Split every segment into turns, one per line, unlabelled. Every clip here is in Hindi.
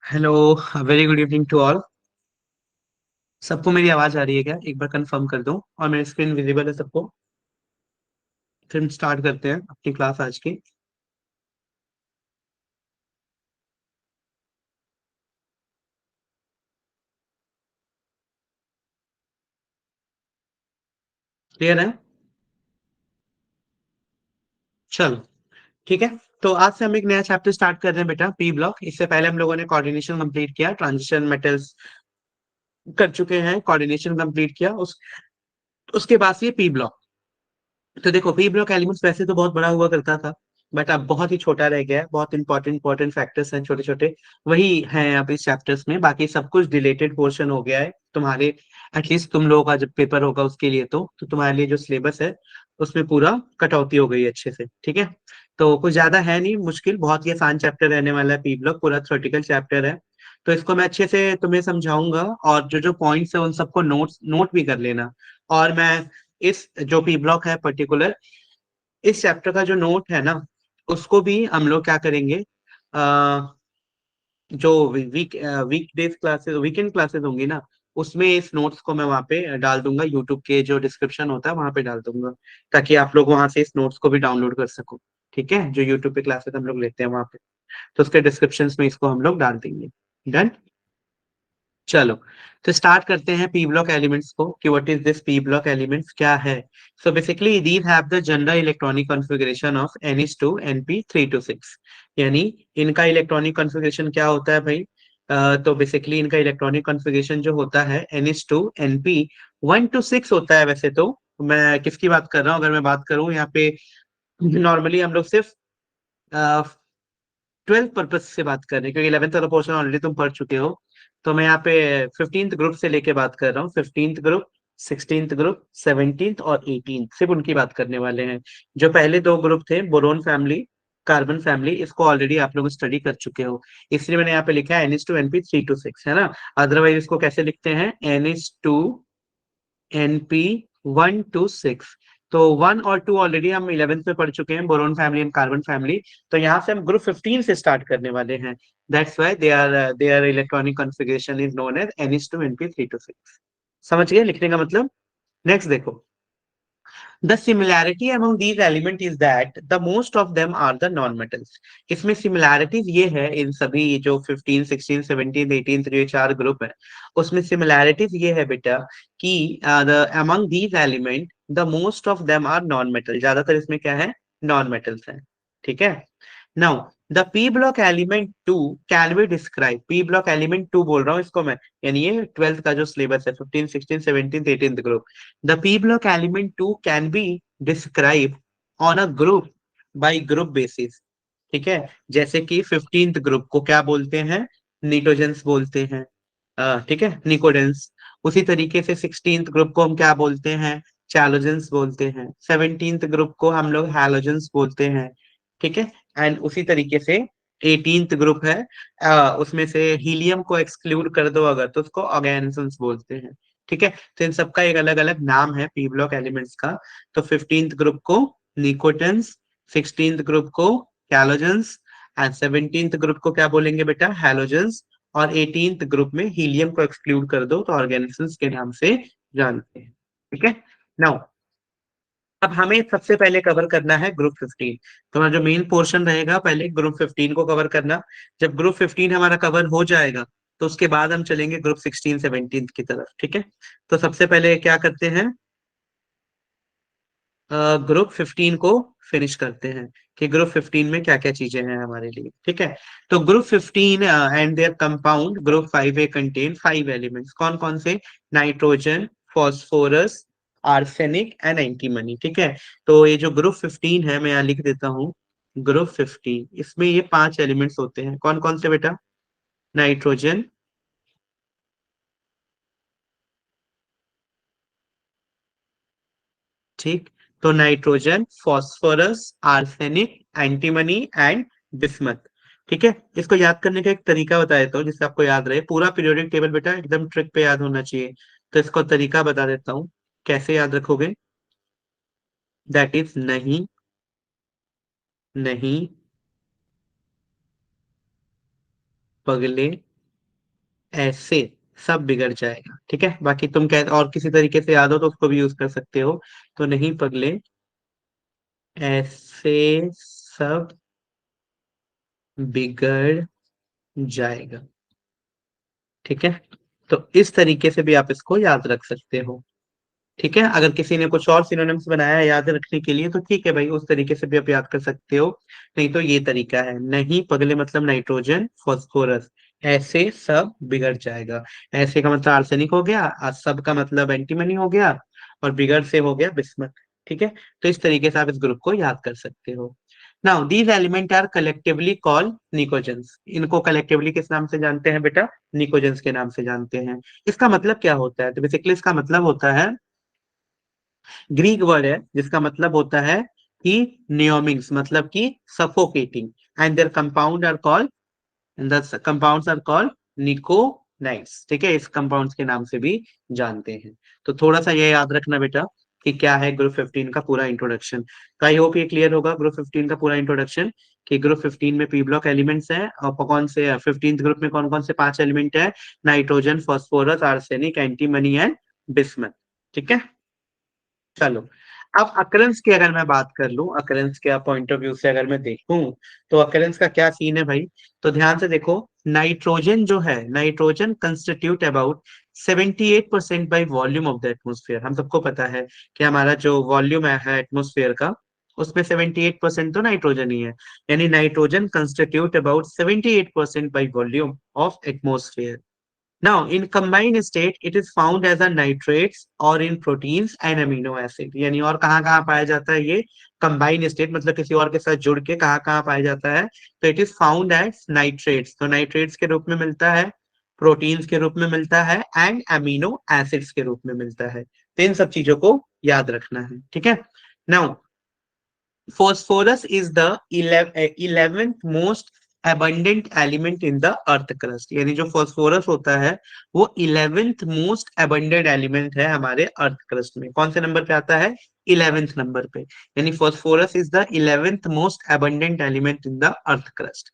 Hello. Very good evening to all. सबको मेरी आवाज आ रही है क्या? एक बार कंफर्म कर दूं और मेरी स्क्रीन विजिबल है सबको। फिर हम स्टार्ट करते हैं अपनी क्लास आज की। क्लियर है? चलो, ठीक है। तो आज से हम एक नया चैप्टर स्टार्ट कर रहे हैं बेटा, पी ब्लॉक। इससे पहले हम लोगों ने कोऑर्डिनेशन कंप्लीट किया, ट्रांजिशन मेटल्स कर चुके हैं, कोऑर्डिनेशन कंप्लीट किया। उसके बाद से पी ब्लॉक। तो देखो पी ब्लॉक एलिमेंट्स वैसे तो बहुत बड़ा हुआ करता था, बट अब बहुत ही छोटा रह गया है। बहुत इंपॉर्टेंट इंपॉर्टेंट फैक्टर्स हैं छोटे छोटे, वही हैं अब इस चैप्टर्स में। बाकी सब कुछ डिलेटेड पोर्शन हो गया है तुम्हारे। एटलीस्ट तुम लोगों का जब पेपर होगा उसके लिए तो तुम्हारे लिए जो सिलेबस है उसमें पूरा कटौती हो गई है अच्छे से, ठीक है। तो कुछ ज्यादा है नहीं मुश्किल, बहुत ही आसान चैप्टर रहने वाला है पी ब्लॉक, पूरा थ्योरेटिकल चैप्टर है। तो इसको मैं अच्छे से तुम्हें समझाऊंगा, और जो जो पॉइंट्स है उन सबको नोट भी कर लेना। और मैं इस जो पी ब्लॉक है पर्टिकुलर, इस चैप्टर का जो नोट है ना, उसको भी हम लोग क्या करेंगे, जो week days classes weekend classes होंगी ना, उसमें इस नोट्स को मैं वहाँ पे डाल दूंगा, यूट्यूब के जो डिस्क्रिप्शन होता है वहाँ पे डाल दूंगा, ताकि आप लोग वहां से इस नोट्स को भी डाउनलोड कर सको। ठीक है, जो यूट्यूब पे क्लासेस हम लोग लेते हैं वहाँ पे, तो उसके डिस्क्रिप्शन में इसको हम लोग डाल देंगे। डन। चलो, तो स्टार्ट करते हैं पी ब्लॉक एलिमेंट्स को, कि what is this P block elements क्या है। So basically these have the general electronic configuration of NH2 NP326। यानी इनका इलेक्ट्रॉनिक कॉन्फ़िगरेशन क्या होता है भाई। तो बेसिकली इनका इलेक्ट्रॉनिक कॉन्फ़िगरेशन जो होता है NH2 NP1 to 6 होता है। वैसे तो मैं किसकी बात कर रहा हूँ, अगर मैं बात करूँ यहाँ पे, नॉर्मली हम लोग सिर्फ ट्वेल्थ पर्पज से बात कर रहे हैं, क्योंकि 11th वाला पोर्शन ऑलरेडी तुम पढ़ चुके हो। तो मैं यहाँ पे 15th ग्रुप से लेके बात कर रहा हूँ, 15th group, 16th group, 17th और 18th, सिर्फ उनकी बात करने वाले हैं। जो पहले दो ग्रुप थे, बोरोन फैमिली, कार्बन फैमिली, इसको ऑलरेडी आप लोग स्टडी कर चुके हो, इसलिए मैंने यहाँ पे लिखा है NH2 NP3 to 6, है ना। अदरवाइज इसको कैसे लिखते हैं, NH2 NP1 to 6। तो 1 और 2 ऑलरेडी हम 11th में पढ़ चुके हैं, boron family and carbon family. तो यहाँ से हम ग्रुप 15 से स्टार्ट करने वाले हैं। That's why their electronic configuration is known as NH2 NP3 to 6। समझ गए लिखने का मतलब। नेक्स्ट देखो, the similarity among these element is that the most of them are the non metals. इसमें सिमिलैरिटीज ये है, इन सभी जो 15 16 17 18 जो ये चार ग्रुप है, उसमें सिमिलैरिटीज ये है बेटा कि the among these element the most of them are non metal. ज्यादातर इसमें क्या है, नॉन मेटल्स है। ठीक है। Now the P block element 2 can be describe, P block element 2 बोल रहा हूँ इसको मैं, यानी ये 12th का जो सिलेबस है, 15 16 17 18 group. The P block element 2 can be describe on a group by group basis. ठीक है, जैसे कि 15th ग्रुप को क्या बोलते हैं, निटोजेंस बोलते हैं। ठीक है, निकोडेंस। उसी तरीके से 16th ग्रुप को हम क्या बोलते हैं, चैलोजेंस बोलते हैं। 17th ग्रुप को हम लोग हैलोजेंस बोलते हैं। ठीक है। एंड उसी तरीके से 18th ग्रुप है, उसमें से हीलियम को एक्सक्लूड कर दो अगर, तो उसको ऑर्गेनिजम्स बोलते हैं। ठीक है, तो इन सबका एक अलग अलग नाम है पी ब्लॉक एलिमेंट्स का। तो 15th ग्रुप को निकोटेंस, 16th ग्रुप को कैलोजेंस, एंड 17th ग्रुप को क्या बोलेंगे बेटा, हैलोजेंस। और 18th ग्रुप में हीलियम को एक्सक्लूड कर दो तो ऑर्गेनिजम्स के नाम से जानते हैं। ठीक है। नाउ अब हमें सबसे पहले कवर करना है ग्रुप 15। तुम्हारा जो मेन पोर्शन रहेगा, पहले ग्रुप 15 को कवर करना। जब ग्रुप 15 हमारा कवर हो जाएगा, तो उसके बाद हम चलेंगे ग्रुप 16 17 की तरफ। ठीक है। तो सबसे पहले क्या करते हैं, ग्रुप 15 को फिनिश करते हैं, कि ग्रुप 15 में क्या क्या चीजें हैं हमारे लिए। ठीक है। तो group 15 and their compound group 5 A contain 5 elements. कौन कौन से, nitrogen, phosphorus, arsenic and antimony. ठीक है। तो ये जो ग्रुप 15 है, मैं यहाँ लिख देता हूँ, ग्रुप 15, इसमें ये 5 एलिमेंट्स होते हैं। कौन कौन से बेटा, नाइट्रोजन, ठीक, तो nitrogen, phosphorus, arsenic, antimony and bismuth. ठीक है। इसको याद करने का एक तरीका बता देता हूँ जिससे आपको याद रहे। पूरा पीरियोडिक टेबल बेटा एकदम ट्रिक पे याद होना चाहिए, तो इसको तरीका बता देता हूँ कैसे याद रखोगे। दैट इज नहीं, नहीं, पगले, ऐसे, सब बिगड़ जाएगा। ठीक है, बाकी तुम कह और किसी तरीके से याद हो तो उसको भी यूज कर सकते हो। तो नहीं, पगले, ऐसे, सब बिगड़ जाएगा। ठीक है। तो इस तरीके से भी आप इसको याद रख सकते हो। ठीक है, अगर किसी ने कुछ और सिनोनिम्स बनाया है याद रखने के लिए तो ठीक है भाई, उस तरीके से भी आप याद कर सकते हो। नहीं तो ये तरीका है, नहीं पगले मतलब नाइट्रोजन, फॉस्फोरस, ऐसे सब बिगड़ जाएगा। ऐसे का मतलब आर्सेनिक हो गया, और सब का मतलब एंटीमनी हो गया, और बिगर से हो गया बिस्मथ। ठीक है, तो इस तरीके से आप इस ग्रुप को याद कर सकते हो। Now these element are collectively called pnicogens. इनको कलेक्टिवली किस नाम से जानते हैं बेटा? निकोजेंस के नाम से जानते हैं। इसका मतलब क्या होता है? तो बेसिकली इसका मतलब होता है, ग्रीक वर्ड है जिसका मतलब होता है कि नियोमिंग्स, मतलब कि suffocating, and their compound are called, the compounds are called pnictides. ठीक है, इस कंपाउंड्स के नाम से भी जानते हैं। तो थोड़ा सा ये याद रखना बेटा कि क्या है ग्रुप 15 का पूरा इंट्रोडक्शन। तो आई होप ये क्लियर होगा ग्रुप 15 का पूरा इंट्रोडक्शन, कि ग्रुप 15 में पी ब्लॉक एलिमेंट्स हैं, और कौन से 15th ग्रुप में कौन कौन से 5 एलिमेंट है? Nitrogen, phosphorus, arsenic, antimony and bismuth. ठीक है, चलो। अब अकरेंस की अगर मैं बात कर लूं, अकरेंस के पॉइंट ऑफ व्यू से अगर मैं देखूं, तो अकरेंस का क्या सीन है भाई? तो ध्यान से देखो, नाइट्रोजन जो है, nitrogen constitute about 78% by volume of the atmosphere. हम सबको पता है कि हमारा जो वॉल्यूम है एटमोस्फेयर का, उसमें 78% तो नाइट्रोजन ही है। यानी nitrogen constitute about 78% by volume of atmosphere. Now, in combined state, it is found as a nitrates or in proteins and amino acid। यानी और कहाँ कहाँ पाया जाता है ये? combined state मतलब किसी और के साथ जुड़ के कहाँ कहाँ पाया जाता है? तो it is found as nitrates। तो nitrates के रूप में मिलता है, प्रोटीन्स के रूप में मिलता है, एंड अमीनो एसिड्स के रूप में मिलता है। तो इन सब चीजों को याद रखना है। ठीक है, now phosphorus is the 11th most abundant element in the earth crust। यानी जो phosphorus होता है वो 11th most abundant element है हमारे अर्थ क्रस्ट में। कौन से नंबर पे आता है? 11th नंबर पे। यानी phosphorus is the 11th most abundant element in the earth crust।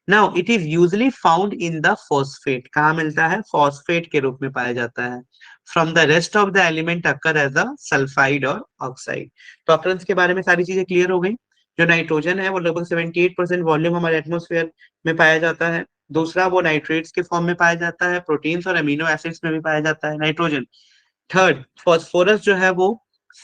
Now it is usually found in the phosphate. कहाँ मिलता है? फॉस्फेट के रूप में पाया जाता है। From the rest of the element occur as a sulphide और ऑक्साइड। तो अकरेंस के बारे में सारी चीजें क्लियर हो गई। जो नाइट्रोजन है वो लगभग 78% वॉल्यूम हमारे एटमोस्फेयर में पाया जाता है। दूसरा, वो नाइट्रेट्स के फॉर्म में पाया जाता है, प्रोटीन्स और अमीनो एसिड्स में भी पाया जाता है नाइट्रोजन। थर्ड, फॉस्फोरस जो है वो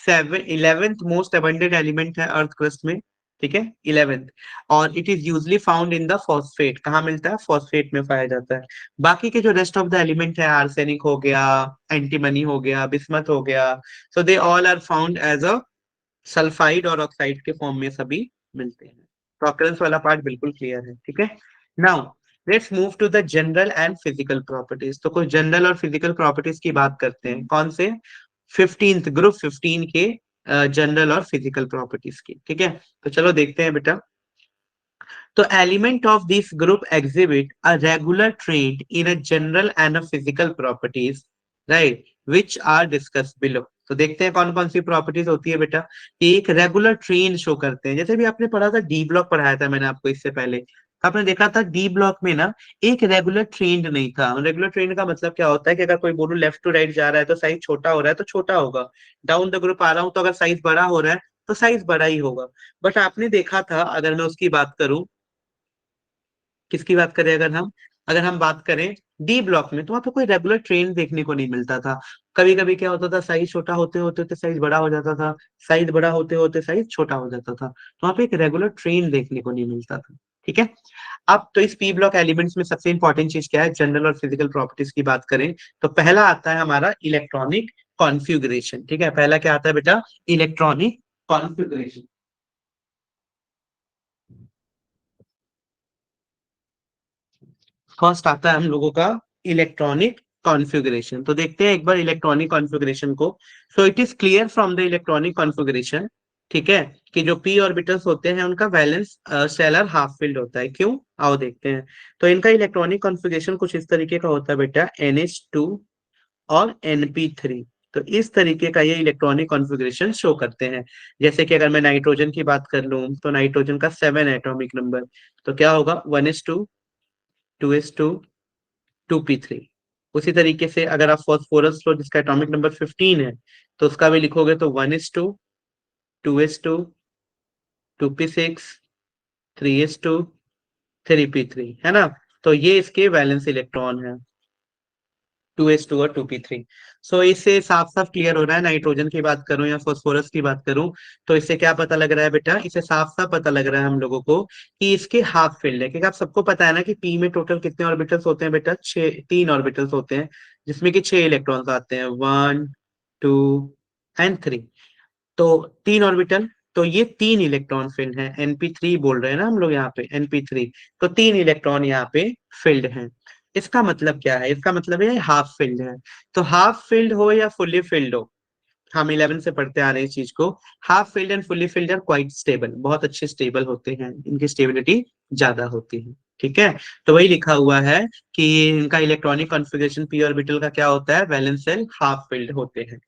11th मोस्ट अबंडेंट एलिमेंट है अर्थ क्रस्ट में। ठीक है, 11th। और it is usually found in the phosphate. कहाँ मिलता है? फॉस्फेट में पाया जाता है। बाकी के जो रेस्ट ऑफ द एलिमेंट है, आर्सेनिक हो गया, एंटीमनी हो गया, बिस्मथ हो गया, so they all are found as a sulphide और ऑक्साइड के फॉर्म में सभी मिलते हैं। तो अकरेंस वाला पार्ट बिल्कुल क्लियर है। ठीक है, now let's move to the general and physical properties. तो कुछ जनरल और फिजिकल प्रॉपर्टीज की बात करते हैं। कौन से? 15th ग्रुप 15 के जनरल और फिजिकल प्रॉपर्टीज की। ठीक है, तो चलो देखते हैं बेटा। तो element of this group exhibit a regular trend in a general and a physical properties, right, which are discuss below. तो देखते हैं कौन कौन सी प्रॉपर्टीज होती है बेटा। कि एक रेगुलर ट्रेंड शो करते हैं, जैसे भी आपने पढ़ा था, डी ब्लॉक पढ़ाया था मैंने आपको इससे पहले। आपने देखा था डी ब्लॉक में ना एक रेगुलर ट्रेंड नहीं था। रेगुलर ट्रेंड का मतलब क्या होता है कि अगर कोई बोलू लेफ्ट टू राइट जा रहा है तो साइज छोटा हो रहा है तो छोटा होगा, डाउन द ग्रुप आ रहा हूं तो अगर साइज बड़ा हो रहा है तो साइज बड़ा ही होगा। बट आपने देखा था, अगर मैं उसकी बात करूं, किसकी बात करें, अगर हम बात करें डी ब्लॉक में, तो वहां पे कोई रेगुलर ट्रेन देखने को नहीं मिलता था। कभी कभी क्या होता था, साइज छोटा होते होते होते साइज बड़ा हो जाता था, साइज बड़ा होते होते साइज छोटा हो जाता था। तो वहां पे एक रेगुलर ट्रेन देखने को नहीं मिलता था। ठीक है, अब तो इस पी ब्लॉक एलिमेंट्स में सबसे इंपॉर्टेंट चीज क्या है? जनरल और फिजिकल प्रॉपर्टीज की बात करें तो पहला आता है हमारा इलेक्ट्रॉनिक कॉन्फ़िगरेशन। ठीक है, पहला क्या आता है बेटा? Electronic configuration. फर्स्ट आता है हम लोगों का इलेक्ट्रॉनिक कॉन्फ़िगरेशन। तो देखते हैं एक बार इलेक्ट्रॉनिक कॉन्फ़िगरेशन को। So it is clear from the electronic configuration, ठीक है, कि जो पी ऑर्बिटल्स होते हैं उनका वैलेंस शेलर हाफ फिल्ड होता है। क्यों? आओ देखते हैं। तो इनका इलेक्ट्रॉनिक कॉन्फ़िगरेशन कुछ इस तरीके का होता है बेटा, NH2 और NP3। तो इस तरीके का ये इलेक्ट्रॉनिक कॉन्फ़िगरेशन शो करते हैं। जैसे कि अगर मैं नाइट्रोजन की बात कर लूं, तो नाइट्रोजन का 7 एटॉमिक नंबर, तो क्या होगा? 1s2, 2s2, 2p3। उसी तरीके से अगर आप फॉस्फोरस लो जिसका एटॉमिक नंबर 15 है, तो उसका भी लिखोगे तो 1s2, 2s2, 2p6, 3s2, 3p3, है ना। तो ये इसके वैलेंस इलेक्ट्रॉन है, 2s2 और 2p3। सो इससे साफ साफ क्लियर हो रहा है, नाइट्रोजन की बात करूं या फास्फोरस की बात करूं, तो इससे क्या पता लग रहा है बेटा? इससे साफ साफ पता लग रहा है हम लोगों को कि इसके हाफ फील्ड है। क्योंकि आप सबको पता है ना कि पी में टोटल कितने ऑर्बिटल्स होते हैं बेटा? 6, 3 ऑर्बिटल्स होते हैं, जिसमें कि 6 इलेक्ट्रॉन्स आते हैं, 1, 2, N3। तो तीन ऑर्बिटल, तो ये तीन इलेक्ट्रॉन फील्ड है, np3 बोल रहे हैं ना हम लोग यहाँ पे, np3। तो तीन इलेक्ट्रॉन यहाँ पे फील्ड हैं। इसका मतलब क्या है? इसका मतलब है हाफ फील्ड है। तो हाफ फील्ड हो या फुल्ली फील्ड हो, हम 11 से पढ़ते आ रहे हैं इस चीज को। Half filled and fully filled are quite stable, बहुत अच्छे स्टेबल होते हैं, इनकी स्टेबिलिटी ज्यादा होती है। ठीक है, तो वही लिखा हुआ है कि इनका इलेक्ट्रॉनिक कॉन्फ़िगरेशन पी ऑर्बिटल का क्या होता है, वैलेंस शेल हाफ फील्ड होते हैं।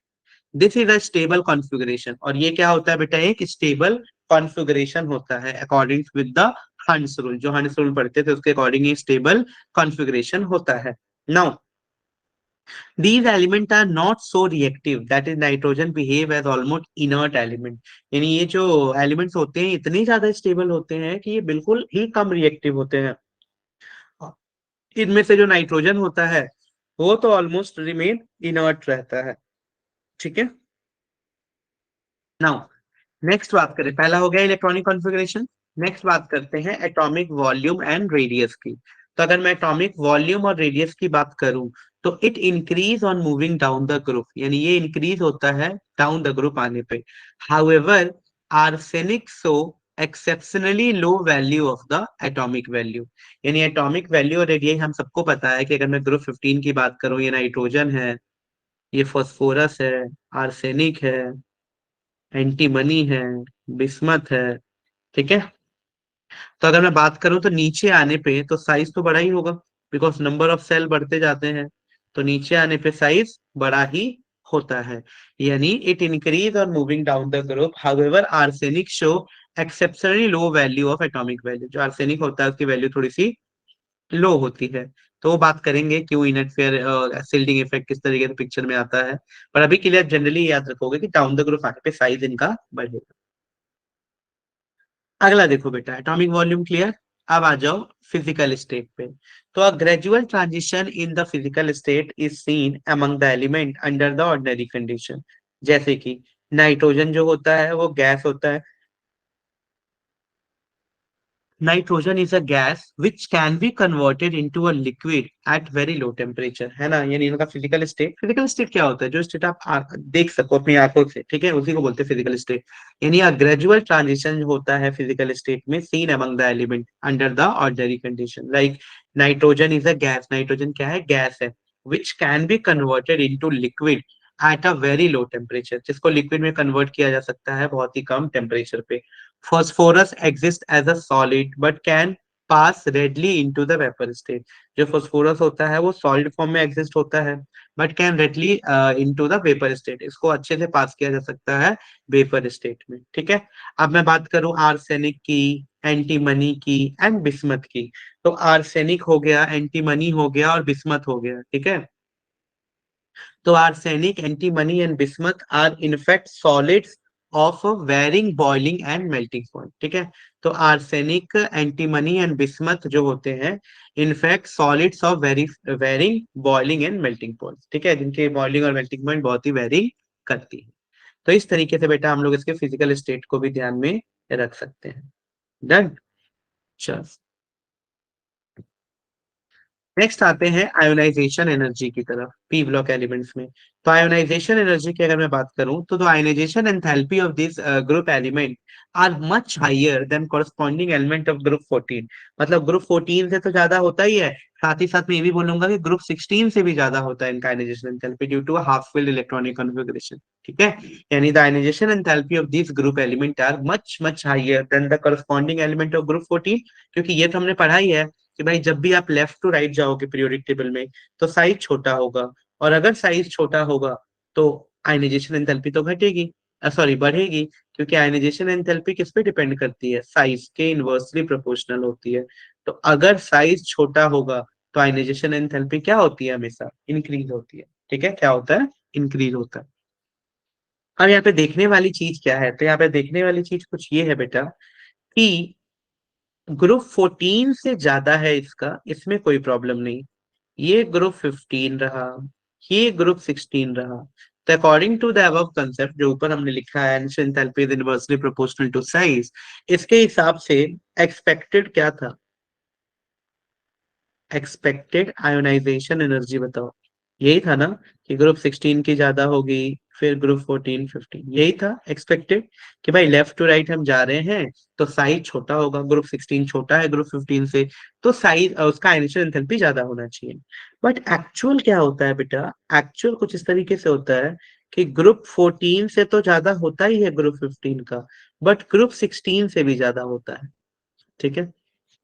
This is a stable configuration, और ये क्या होता है बेटा, एक स्टेबल कॉन्फ़िगरेशन होता है अकॉर्डिंग विद द हंस रूल। जो हंस रूल पढ़ते थे उसके अकॉर्डिंग ये स्टेबल कॉन्फ़िगरेशन होता है। Now these elements are not so reactive, that is nitrogen behave as almost inert element। यानी ये जो एलिमेंट्स होते हैं इतने ज्यादा स्टेबल होते हैं कि ये बिल्कुल ही कम रिएक्टिव होते हैं। इनमें से जो नाइट्रोजन होता है वो तो ऑलमोस्ट रिमेन इनर्ट रहता है। ठीक है, नाउ नेक्स्ट बात करें, पहला हो गया इलेक्ट्रॉनिक कॉन्फ़िगरेशन। नेक्स्ट बात करते हैं एटॉमिक वॉल्यूम एंड रेडियस की। तो अगर मैं एटॉमिक वॉल्यूम और रेडियस की बात करूं, तो it increase on moving down the group, यानी ये इंक्रीज होता है डाउन द ग्रुप आने पे। However arsenic show exceptionally low value of the atomic value. यानी एटॉमिक वैल्यू और रेडियस हम सबको पता है कि अगर मैं ग्रुप 15 की बात करूं, ये नाइट्रोजन है, ये फास्फोरस है, आर्सेनिक है, एंटीमनी है, बिस्मथ है। ठीक है, तो अगर मैं बात करूं तो नीचे आने पे तो साइज तो बड़ा ही होगा, बिकॉज नंबर ऑफ सेल बढ़ते जाते हैं। तो नीचे आने पे साइज बड़ा ही होता है, यानी इट इंक्रीज और moving down the group. However arsenic show exceptionally low value of atomic value. जो आर्सेनिक होता है उसकी वैल्यू थोड़ी सी लो होती है। तो वो बात करेंगे क्यों इनटफेयर सिल्डिंग इफेक्ट किस तरीके से पिक्चर में आता है। पर अभी के लिए आप जनरली याद रखोगे कि डाउन द ग्रुप आने पे साइज इनका बढ़ेगा। अगला देखो बेटा, एटॉमिक वॉल्यूम क्लियर। अब आ जाओ फिजिकल स्टेट पे। तो a gradual transition in the physical state is seen among the element under the ordinary condition. जैसे कि नाइट्रोजन जो होता है वो गैस होता है। Nitrogen is a gas which can be converted into a liquid at very low temperature, है ना। यानी इनका फिजिकल स्टेट, फिजिकल स्टेट क्या होता है, जो स्टेट आप देख सको अपनी आंखों से, ठीक है, उसी को बोलते हैं फिजिकल स्टेट। यानी अ ग्रेजुअल ट्रांजिशन होता है फिजिकल स्टेट में seen among the element under the ordinary condition. Like nitrogen is a gas, nitrogen क्या है, गैस है, which can be converted into liquid at a very low temperature, जिसको लिक्विड में कन्वर्ट किया जा सकता है बहुत ही कम टेम्परेचर पे। Phosphorus exists as a solid but can pass readily into the vapor state। जो phosphorus होता है वो solid form में exist होता है, but can readily into the vapor state। इसको अच्छे से पास किया जा सकता है vapor state में। ठीक है, अब मैं बात करूं आर्सेनिक की, एंटीमनी की एंड बिस्मथ की। तो आर्सेनिक हो गया, एंटीमनी हो गया और बिस्मथ हो गया। ठीक है, तो arsenic, antimony and bismuth are in fact solids of varying boiling and melting point. ठीक है, तो आर्सेनिक, एंटीमनी एंड बिस्मथ जो होते हैं in fact solids of varying boiling and melting point. ठीक है, जिनके बॉइलिंग और मेल्टिंग पॉइंट बहुत ही वेरी करती है। तो इस तरीके से बेटा हम लोग इसके फिजिकल स्टेट को भी ध्यान में रख सकते हैं। डन, चल नेक्स्ट आते हैं आयोनाइजेशन एनर्जी की तरफ, पी ब्लॉक एलिमेंट्स में। तो आयोनाइजेशन एनर्जी की अगर मैं बात करूं तो ionization enthalpy of this group element are much higher than corresponding element of group 14। मतलब ग्रुप 14 से तो ज्यादा होता ही है, साथ ही साथ मैं ये भी बोलूंगा कि ग्रुप 16 से भी ज्यादा होता है इनका ionization enthalpy due to half filled electronic configuration. ठीक है, यानी the ionization enthalpy of this group element are much much higher than the corresponding element of group 14। क्योंकि ये तो हमने पढ़ा ही है कि भाई जब भी आप लेफ्ट टू राइट जाओगे पीरियोडिक टेबल में तो साइज छोटा होगा, और अगर साइज छोटा होगा तो आयनाइजेशन एंथैल्पी तो घटेगी, सॉरी बढ़ेगी। क्योंकि आयनाइजेशन एंथैल्पी किस पे डिपेंड करती है, साइज के इनवर्सली प्रोपोर्शनल होती है। तो अगर साइज छोटा होगा तो आयनाइजेशन एंथैल्पी क्या होती है, हमेशा इंक्रीज होती है। ठीक है, क्या होता है, इंक्रीज होता है। अब यहाँ पे देखने वाली चीज क्या है, तो यहाँ पे देखने वाली चीज कुछ ये है बेटा कि ग्रुप 14 से ज्यादा है इसका, इसमें कोई प्रॉब्लम नहीं। ये ग्रुप 15 रहा, ये ग्रुप 16 रहा। तो according to the above concept जो ऊपर हमने लिखा है, enthalpy is inversely proportional to size, इसके हिसाब से एक्सपेक्टेड क्या था, एक्सपेक्टेड आयोनाइजेशन एनर्जी बताओ। यही था ना कि ग्रुप 16 की ज्यादा होगी, फिर ग्रुप 14 15, यही था एक्सपेक्टेड कि भाई लेफ्ट टू राइट हम जा रहे हैं तो साइज छोटा होगा, ग्रुप 16 छोटा है ग्रुप 15 से, तो साइज उसका इनिशियल एंथैल्पी ज्यादा होना चाहिए। बट एक्चुअल क्या होता है बेटा, एक्चुअल कुछ इस तरीके से होता है कि ग्रुप 14 से तो ज्यादा होता ही है ग्रुप 15 का, बट ग्रुप 16 से भी ज्यादा होता है। ठीक है,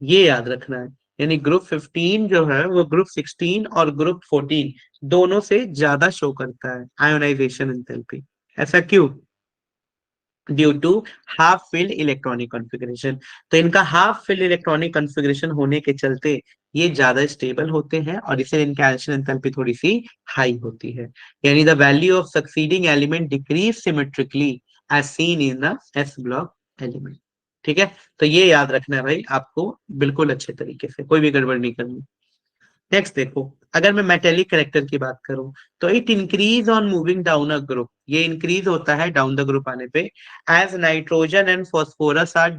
ये याद रखना है। यानी ग्रुप 15 जो है वो ग्रुप 16 और ग्रुप 14 दोनों से ज्यादा शो करता है आयोनाइजेशन एंथैल्पी। ऐसा क्यों? Due to half filled electronic configuration. तो इनका हाफ फिल्ड इलेक्ट्रॉनिक कॉन्फ़िगरेशन होने के चलते ये ज्यादा स्टेबल होते हैं और इससे इनकी आयोनाइजेशन एंथैल्पी थोड़ी सी हाई होती है। यानी the value of succeeding element decrease symmetrically as seen in the S block element. ठीक है, तो ये याद रखना है भाई आपको, बिल्कुल अच्छे तरीके से, कोई भी गड़बड़ नहीं करनी। नेक्स्ट देखो, अगर मैं मेटेलिक करेक्टर की बात करूं तो it increase on moving down a group, ये इंक्रीज होता है डाउन द ग्रुप आने पे, as nitrogen and phosphorus are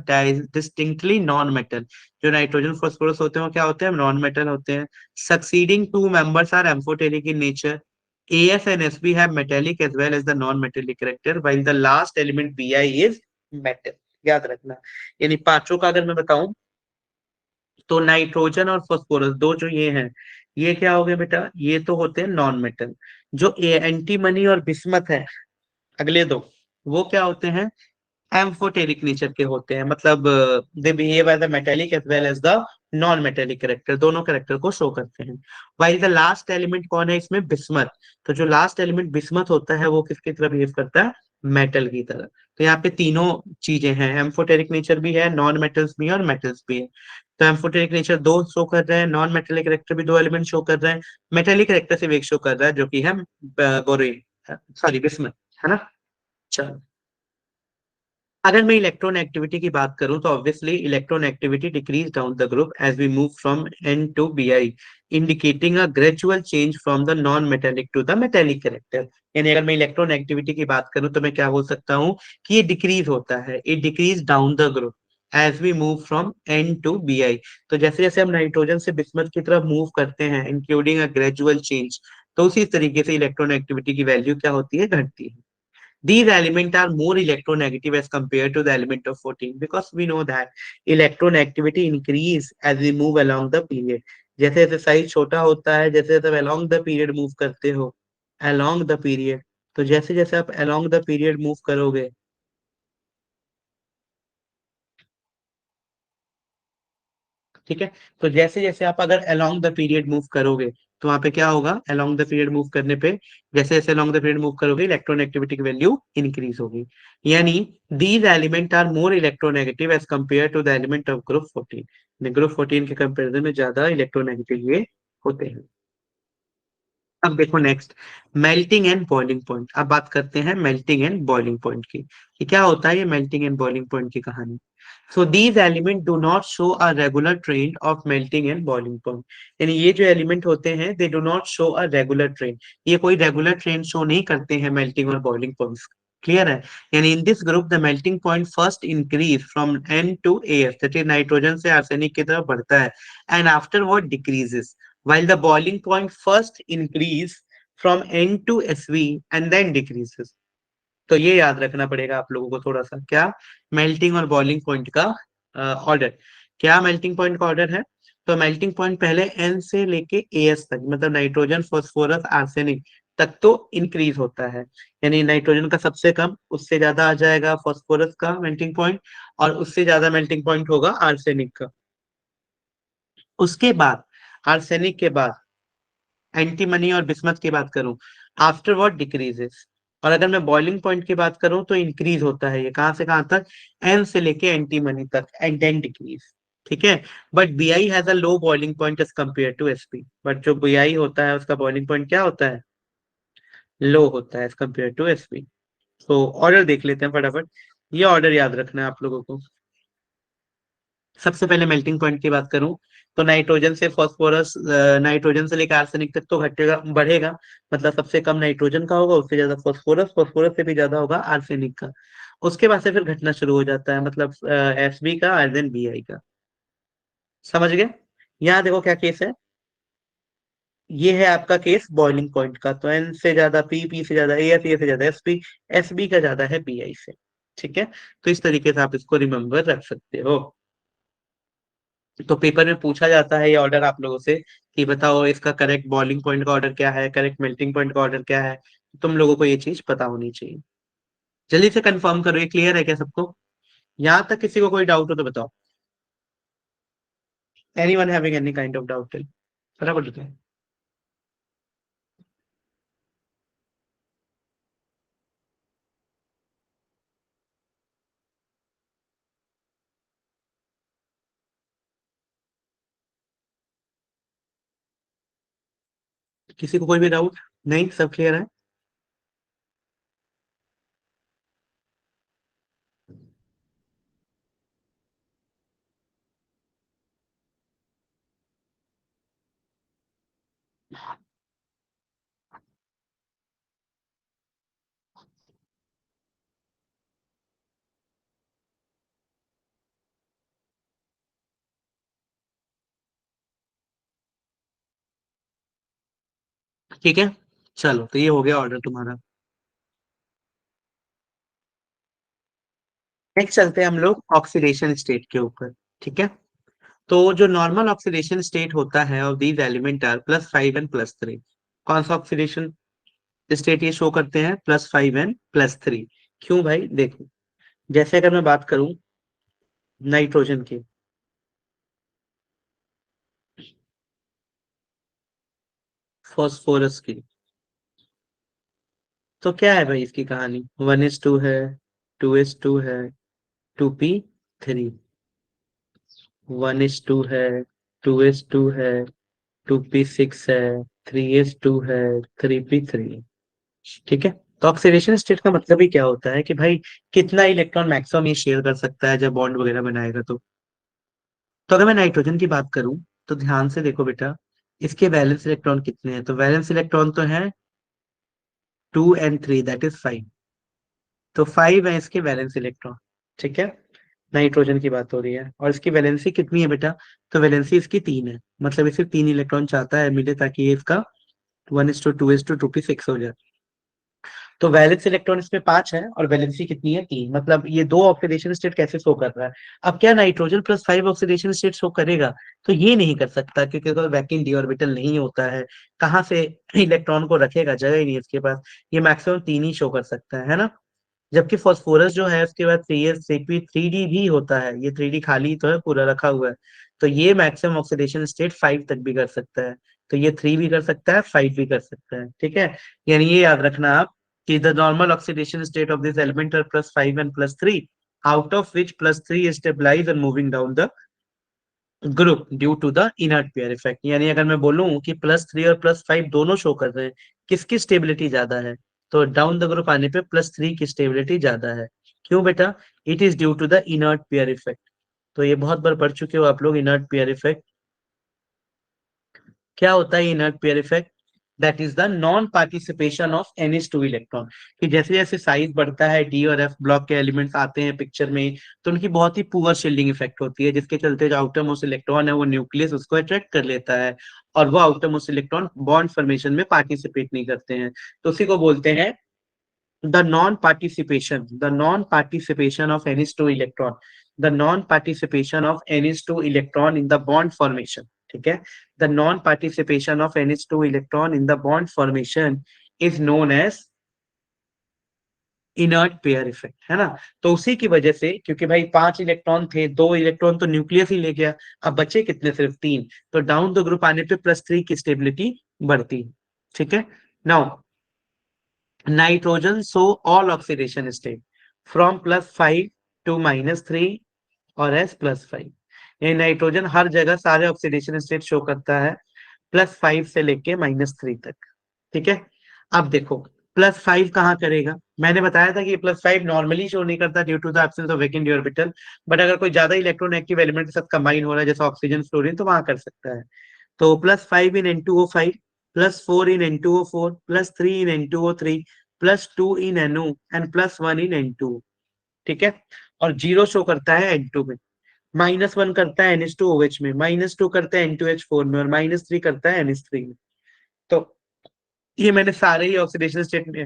distinctly non metal. जो नाइट्रोजन फॉस्फोरस होते हैं वो क्या होते हैं, नॉन मेटल होते हैं। Succeeding two members are amphoteric in nature, AS and SB have metallic as well as the non-metallic character, while the last element Bi is metal। याद रखना, यानी पांचों का अगर मैं बताऊं तो नाइट्रोजन और फास्फोरस दो जो ये हैं, ये क्या हो गए बेटा, ये तो होते हैं नॉन मेटल। जो एंटीमनी और बिस्मथ है, अगले दो, वो क्या होते हैं, एम्फोटेरिक नेचर के होते हैं, मतलब they behave as a metallic as well as the non metallic character, दोनों कैरेक्टर को शो करते हैं। वाइल द लास्ट एलिमेंट कौन है इसमें, बिस्मथ। तो जो लास्ट एलिमेंट बिस्मथ होता है वो किसकी तरह बिहेव करता है, मेटल की तरह। तो यहाँ पे तीनों चीजें हैं, एम्फोटेरिक नेचर भी है, नॉन मेटल्स भी है और मेटल्स भी है। तो एम्फोटेरिक नेचर दो शो कर रहे हैं, नॉन मेटेलिक कैरेक्टर भी दो एलिमेंट शो कर रहे हैं, मेटेलिक कैरेक्टर से एक शो कर रहा है जो कि है बोरेन, सॉरी बिस्मथ, है ना। चलो, अगर मैं इलेक्ट्रॉन एक्टिविटी की बात करूं तो obviously electron activity decrease down the group as we move from N to Bi, indicating a gradual change from the non metallic to the metallic character. यानी अगर मैं इलेक्ट्रॉन एक्टिविटी की बात करूं तो मैं क्या बोल सकता हूं कि ये डिक्रीज होता है, ये decrease down the group as we move from N to Bi। तो जैसे जैसे हम नाइट्रोजन से बिस्मथ की तरफ मूव करते हैं, इंक्लूडिंग अ ग्रेजुअल चेंज, तो उसी तरीके से इलेक्ट्रॉन एक्टिविटी की वैल्यू क्या होती है, घटती है। These elements are more electronegative as compared to the element of 14 because we know that electronegatiivity increase as we move along the period। जैसे जैसे साइज छोटा होता है, जैसे जैसे along the period मूव करते हो, along the period, तो जैसे जैसे आप along the period मूव करोगे, ठीक है, तो जैसे जैसे आप अगर अलोंग द पीरियड मूव करोगे तो वहां पे क्या होगा, अलोंग द पीरियड मूव करने पे, जैसे जैसे अलोंग द पीरियड मूव करोगे इलेक्ट्रॉन एक्टिविटी की वैल्यू इंक्रीज होगी। यानी these element are more electronegative as compare to the element of group 14। Group 14 के कंपेरिजन में ज्यादा इलेक्ट्रोनेगेटिव ये होते हैं। अब देखो next, melting and boiling point. अब बात करते हैं मेल्टिंग एंड बॉइलिंग पॉइंट की, कि क्या होता है ये मेल्टिंग एंड बॉइलिंग पॉइंट की कहानी। So these element do not show a regular trend of melting and boiling point. यानी ये जो एलिमेंट होते हैं they do not show a regular trend, ये कोई रेगुलर ट्रेंड शो नहीं करते हैं मेल्टिंग और बॉइलिंग पॉइंट्स। क्लियर है? यानी in this group the melting point first increase from N to S, that is nitrogen से आर्सेनिक की तरफ बढ़ता है, and afterward decreases, while the boiling point first increase from N to SV and then decreases। तो ये याद रखना पड़ेगा आप लोगों को थोड़ा सा, क्या, मेल्टिंग और बॉइलिंग पॉइंट का ऑर्डर। क्या मेल्टिंग पॉइंट का ऑर्डर है, तो मेल्टिंग पॉइंट पहले एन से लेके एस तक, मतलब नाइट्रोजन फॉस्फोरस आर्सेनिक तक तो इंक्रीज होता है। यानी नाइट्रोजन का सबसे कम, उससे ज्यादा आ जाएगा फॉस्फोरस का मेल्टिंग पॉइंट, और उससे ज्यादा मेल्टिंग पॉइंट होगा आर्सेनिक का। उसके बाद, आर्सेनिक के बाद एंटीमनी और बिस्मथ की बात करूं, आफ्टरवर्ड डिक्रीजेस। और अगर मैं बॉइलिंग पॉइंट की बात करूं तो इंक्रीज होता है, ये कहां से कहां तक, एन से लेके एंटीमनी तक, एंड देन डिक्रीज। ठीक है, but Bi has a low boiling point as compare to Sp। But जो Bi होता है उसका बॉइलिंग पॉइंट क्या होता है, लो होता है एज कम्पेयर टू Sp। तो ऑर्डर देख लेते हैं फटाफट, ये ऑर्डर याद रखना है आप लोगों को। सबसे पहले मेल्टिंग पॉइंट की बात करूं तो नाइट्रोजन से फास्फोरस, नाइट्रोजन से लेकर आर्सेनिक तक तो घटेगा बढ़ेगा, मतलब सबसे कम नाइट्रोजन का होगा, उससे ज्यादा फास्फोरस, फास्फोरस से भी ज्यादा होगा आर्सेनिक का। उसके बाद से फिर घटना शुरू हो जाता है, मतलब Sb का और देन Bi का। समझ गए? यहाँ देखो क्या केस है, ये है आपका केस बॉइलिंग पॉइंट का, तो एन से ज्यादा पी, पी से ज्यादा ए से ज्यादा एस पी, एस बी का ज्यादा है बी आई से। ठीक है, तो इस तरीके से आप इसको रिमेम्बर रख सकते हो। तो पेपर में पूछा जाता है ये ऑर्डर आप लोगों से कि बताओ इसका करेक्ट बॉइलिंग पॉइंट का ऑर्डर क्या है, करेक्ट मेल्टिंग पॉइंट का ऑर्डर क्या है। तुम लोगों को ये चीज पता होनी चाहिए। जल्दी से कंफर्म करो, ये क्लियर है क्या सबको? यहाँ तक किसी को कोई डाउट हो तो बताओ। Any one having any kind of doubt? फटाफट बताओ। किसी को कोई भी डाउट? नहीं, सब क्लियर है। ठीक है, चलो तो ये हो गया ऑर्डर तुम्हारा। नेक्स्ट चलते हैं हम लोग ऑक्सीडेशन स्टेट के ऊपर। ठीक है, तो जो नॉर्मल ऑक्सीडेशन स्टेट होता है of these element are +5 and +3। कौन सा ऑक्सीडेशन स्टेट ये शो करते हैं? +5 एंड +3। क्यों भाई? देखो, जैसे अगर मैं बात करूं नाइट्रोजन की, फॉस्फोरस की, तो क्या है भाई इसकी कहानी? 1s2 है, 2s2 है, 2p3। 1s2 है, 2s2 है, 2p6 है, 3s2 है, 3p3। ठीक है, तो ऑक्सीडेशन स्टेट का मतलब ही क्या होता है कि भाई कितना इलेक्ट्रॉन मैक्सिमम ये शेयर कर सकता है जब बॉन्ड वगैरह बनाएगा। तो अगर मैं नाइट्रोजन की बात करूं तो ध्यान से देखो बेटा, इसके वैलेंस इलेक्ट्रॉन कितने हैं? तो वैलेंस इलेक्ट्रॉन तो है 2 and 3, दैट इज 5। तो 5 है इसके वैलेंस इलेक्ट्रॉन। ठीक है, नाइट्रोजन की बात हो रही है, और इसकी वैलेंसी कितनी है बेटा? तो वैलेंसी इसकी 3 है, मतलब इसे 3 इलेक्ट्रॉन चाहता है मिले ताकि ये इसका 1:2:2:2p6 हो जाए। तो वैलेंस इलेक्ट्रॉन इसमें 5 है और वैलेंसी कितनी है? 3। मतलब ये दो ऑक्सीडेशन स्टेट कैसे शो कर रहा है? अब क्या नाइट्रोजन +5 ऑक्सीडेशन स्टेट शो करेगा? तो ये नहीं कर सकता, क्योंकि तो वैकिंग डी ऑर्बिटल नहीं होता है। कहाँ से इलेक्ट्रॉन को रखेगा? जगह ही नहीं है इसके पास। ये मैक्सिमम 3 ही शो कर सकता है ना? जबकि फास्फोरस जो है उसके बाद 3s3p3d भी होता है, ये 3d खाली तो है, पूरा रखा हुआ है। तो ये मैक्सिमम ऑक्सीडेशन स्टेट 5 तक भी कर सकता है। तो ये 3 भी कर सकता है, 5 भी कर सकता है। ठीक है, यानी ये याद रखना आप कि the normal oxidation state of this element are +5 and +3, out of which +3 is stabilized and moving down the group due to the inert pair effect. यानी अगर मैं बोलूं कि +3 और +5 दोनों शो कर रहे हैं, किसकी स्टेबिलिटी ज्यादा है? तो डाउन द ग्रुप आने पे +3 की स्टेबिलिटी ज्यादा है। क्यों बेटा? It is due to the inert pair effect. तो ये बहुत बार पढ़ चुके हो आप लोग, इनर्ट पेयर इफेक्ट। क्या होता है inert pair effect? That is the non participation of NH2 electron. कि जैसे जैसे साइज बढ़ता है, डी और एफ ब्लॉक के एलिमेंट्स आते हैं पिक्चर में, तो उनकी बहुत ही पुअर शील्डिंग इफेक्ट होती है, जिसके चलते जो आउटर मोस्ट इलेक्ट्रॉन है वो न्यूक्लियस उसको अट्रैक्ट कर लेता है, और वो outer most electron bond formation में पार्टिसिपेट नहीं करते हैं। तो उसी को बोलते हैं the non-participation of NH2 electron, the non-participation of NH2 electron in the bond formation। ठीक है, the non-participation of NH2 electron in the bond formation is known as inert pair effect, है ना? तो उसी की वजह से, क्योंकि भाई 5 इलेक्ट्रॉन थे, 2 इलेक्ट्रॉन तो न्यूक्लियस ही ले गया, अब बचे कितने? सिर्फ 3। तो डाउन द ग्रुप आने पे +3 की स्टेबिलिटी बढ़ती है। ठीक है, now nitrogen show all oxidation state from +5 to -3 और S+5। ये नाइट्रोजन हर जगह सारे ऑक्सीडेशन स्टेट शो करता है, +5 से लेके -3 तक। ठीक है, अब देखो +5 कहाँ करेगा? मैंने बताया था कि +5 नॉर्मली शो नहीं करता due to the absence of vacant D orbital, but अगर कोई ज्यादा इलेक्ट्रॉन एक्टिव एलिमेंट के साथ कंबाइन हो रहा है जैसे ऑक्सीजन फ्लोरीन, तो वहां कर सकता है। तो +5 in N2O5, +4 in N2O4, +3 in N2O3, +2 in NO and +1 in N2। ठीक है, और 0 शो करता है N2 में, -1 करता है NH2OH में, -2 करता है N2H4 में, और -3 करता है NH3 में। तो ये मैंने सारे ही ऑक्सीडेशन स्टेट में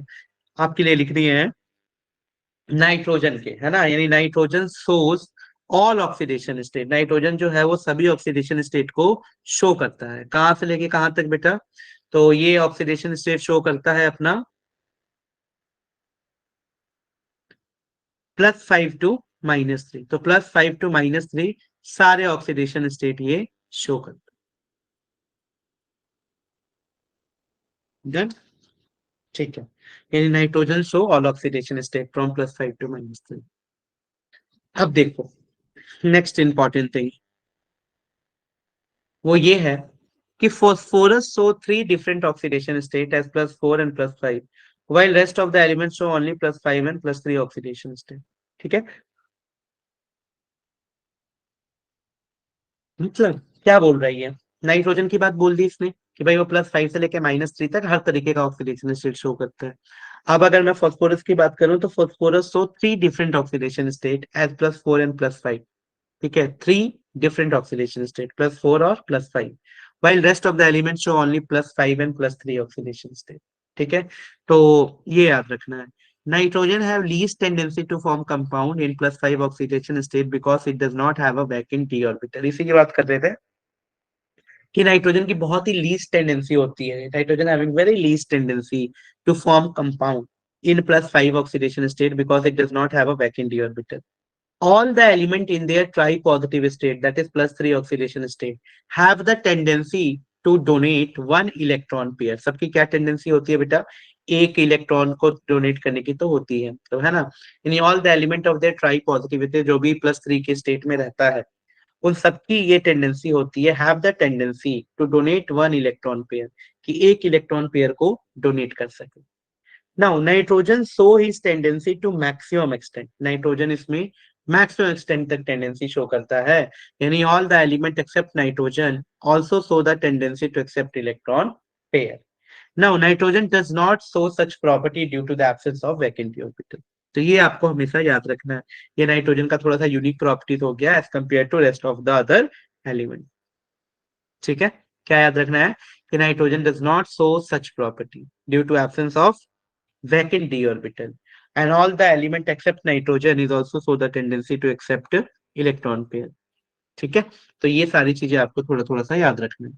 आपके लिए लिख दिए हैं नाइट्रोजन के, है ना। यानी nitrogen shows all oxidation state. Nitrogen जो है वो सभी ऑक्सीडेशन स्टेट को शो करता है। कहाँ से लेके कहाँ तक बेटा? तो ये ऑक्सीडेशन स्टेट शो करता है अपना +5 to -3। तो +5 to -3 सारे ऑक्सीडेशन स्टेट ये शो करता है। Done? ठीक है। यानी nitrogen show all oxidation state from +5 to -3। अब देखो नेक्स्ट इंपॉर्टेंट थिंग वो ये है कि phosphorus show 3 different oxidation state as +4 and +5, while rest of the elements show only +5 and +3 oxidation state। ठीक है। मतलब क्या बोल रही है? नाइट्रोजन की बात बोल दी इसने कि भाई वो +5 से लेके -3 तक हर तरीके का ऑक्सीडेशन स्टेट शो करता है। अब अगर मैं फॉस्फोरस की बात करूं तो phosphorus show 3 different oxidation state as +4 and +5। ठीक है, 3 different oxidation state, +4 और +5, while rest of the elements show only +5 and +3 oxidation state। ठीक है, तो ये याद रखना है। Nitrogen have least tendency to form compound in +5 oxidation state because it does not have a vacant d orbital। इसी की बात कर रहे थे कि नाइट्रोजन की बहुत ही लीस्ट टेंडेंसी होती है, nitrogen having very least tendency to form compound in +5 oxidation state because it does not have a vacant d orbital। All the element in their tri-positive state, that is +3 oxidation state, have the tendency to donate 1 electron pair। सबकी क्या टेंडेंसी होती है बेटा? एक इलेक्ट्रॉन को डोनेट करने की तो होती है, तो है ना। In all the element of their try positivity, जो भी +3 के स्टेट में रहता है उन सबकी ये टेंडेंसी होती है, have the tendency to donate 1 electron pair, कि एक इलेक्ट्रॉन पेयर को डोनेट कर सके। Now nitrogen show his tendency to maximum extent. Nitrogen इसमें मैक्सिमम एक्सटेंट तक टेंडेंसी शो करता है। यानी all the element except nitrogen also show the tendency to accept electron pair. Now nitrogen does not show such property due to the absence of vacant orbital. तो ये आपको हमेशा याद रखना है। ये नाइट्रोजन का थोड़ा सा यूनिक प्रॉपर्टीज हो गया as compare to rest of the other element. ठीक है, क्या याद रखना है कि nitrogen does not show such property due to absence of vacant d orbital, and all the element except nitrogen is also show the tendency to accept electron pair। ठीक है, तो ये सारी चीजें आपको थोड़ा थोड़ा सा याद रखना है।